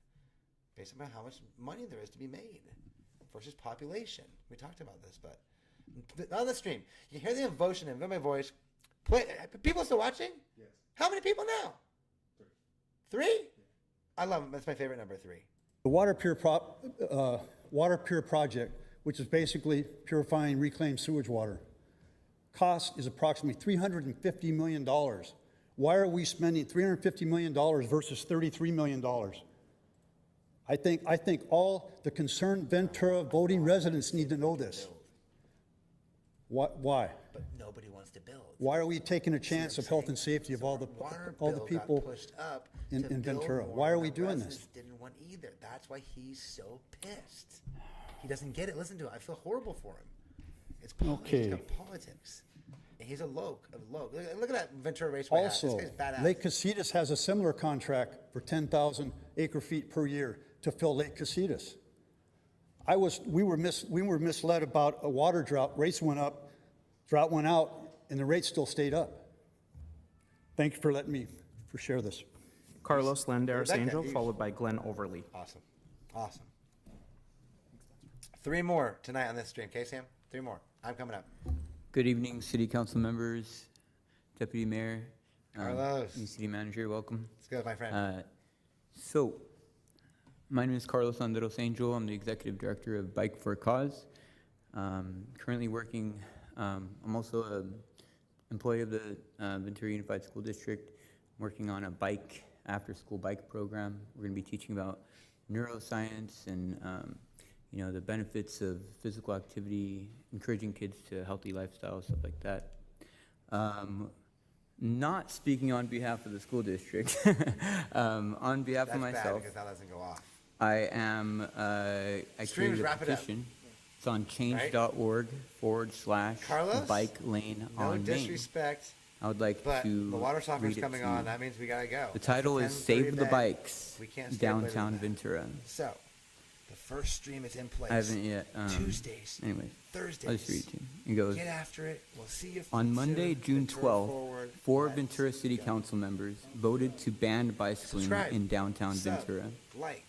based upon how much money there is to be made versus population. We talked about this, but on the stream, you hear the emotion in my voice. People still watching? Yes. How many people now? 3? Yeah. I love them. That's my favorite number, 3. The Water Pure project, which is basically purifying reclaimed sewage water, cost is approximately $350 million. Why are we spending $350 million versus $33 million? I think all the concerned Ventura voting residents need to know this. Why? But nobody wants to build. Why are we taking a chance of health and safety of all the people in Ventura? Why are we doing this? Didn't want either. That's why he's so pissed. He doesn't get it. Listen to it. I feel horrible for him. It's politics. And he's a loc. Look at that Ventura Raceway. Also, Lake Casitas has a similar contract for 10,000 acre-feet per year to fill Lake Casitas. We were misled about a water drought. Rates went up, drought went out, and the rates still stayed up. Thank you for letting me share this. Carlos Landeros Angel, followed by Glenn Overly. Awesome. 3 more tonight on this stream. Okay, Sam? 3 more. I'm coming up. Good evening, City Council members, Deputy Mayor, Carlos, and City Manager. Welcome. Let's go, my friend. So, my name is Carlos Landeros Angel. I'm the Executive Director of Bike for a Cause. Currently working, I'm also an employee of the Ventura Unified School District, working on a after-school bike program. We're going to be teaching about neuroscience and the benefits of physical activity, encouraging kids to a healthy lifestyle, stuff like that. Not speaking on behalf of the school district, on behalf of myself. Because that doesn't go off. I created a petition. It's on change.org/bike lane on Main. No disrespect. I would like to. The water softener's coming on. That means we gotta go. The title is "Save the Bikes, Downtown Ventura." So, The first stream is in place. I haven't yet. Tuesdays. Anyway, Thursdays. I'll just read it to you. It goes, Get after it. We'll see you on soon. Monday, June Ventura 12th, forward. 4 Let's Ventura City go. Council members voted to ban bicycling Subscribe. in downtown Sub. Ventura. Like.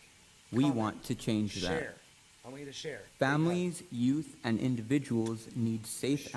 We comment, want to change share. that. I want you to share. Families, youth, and individuals need safe access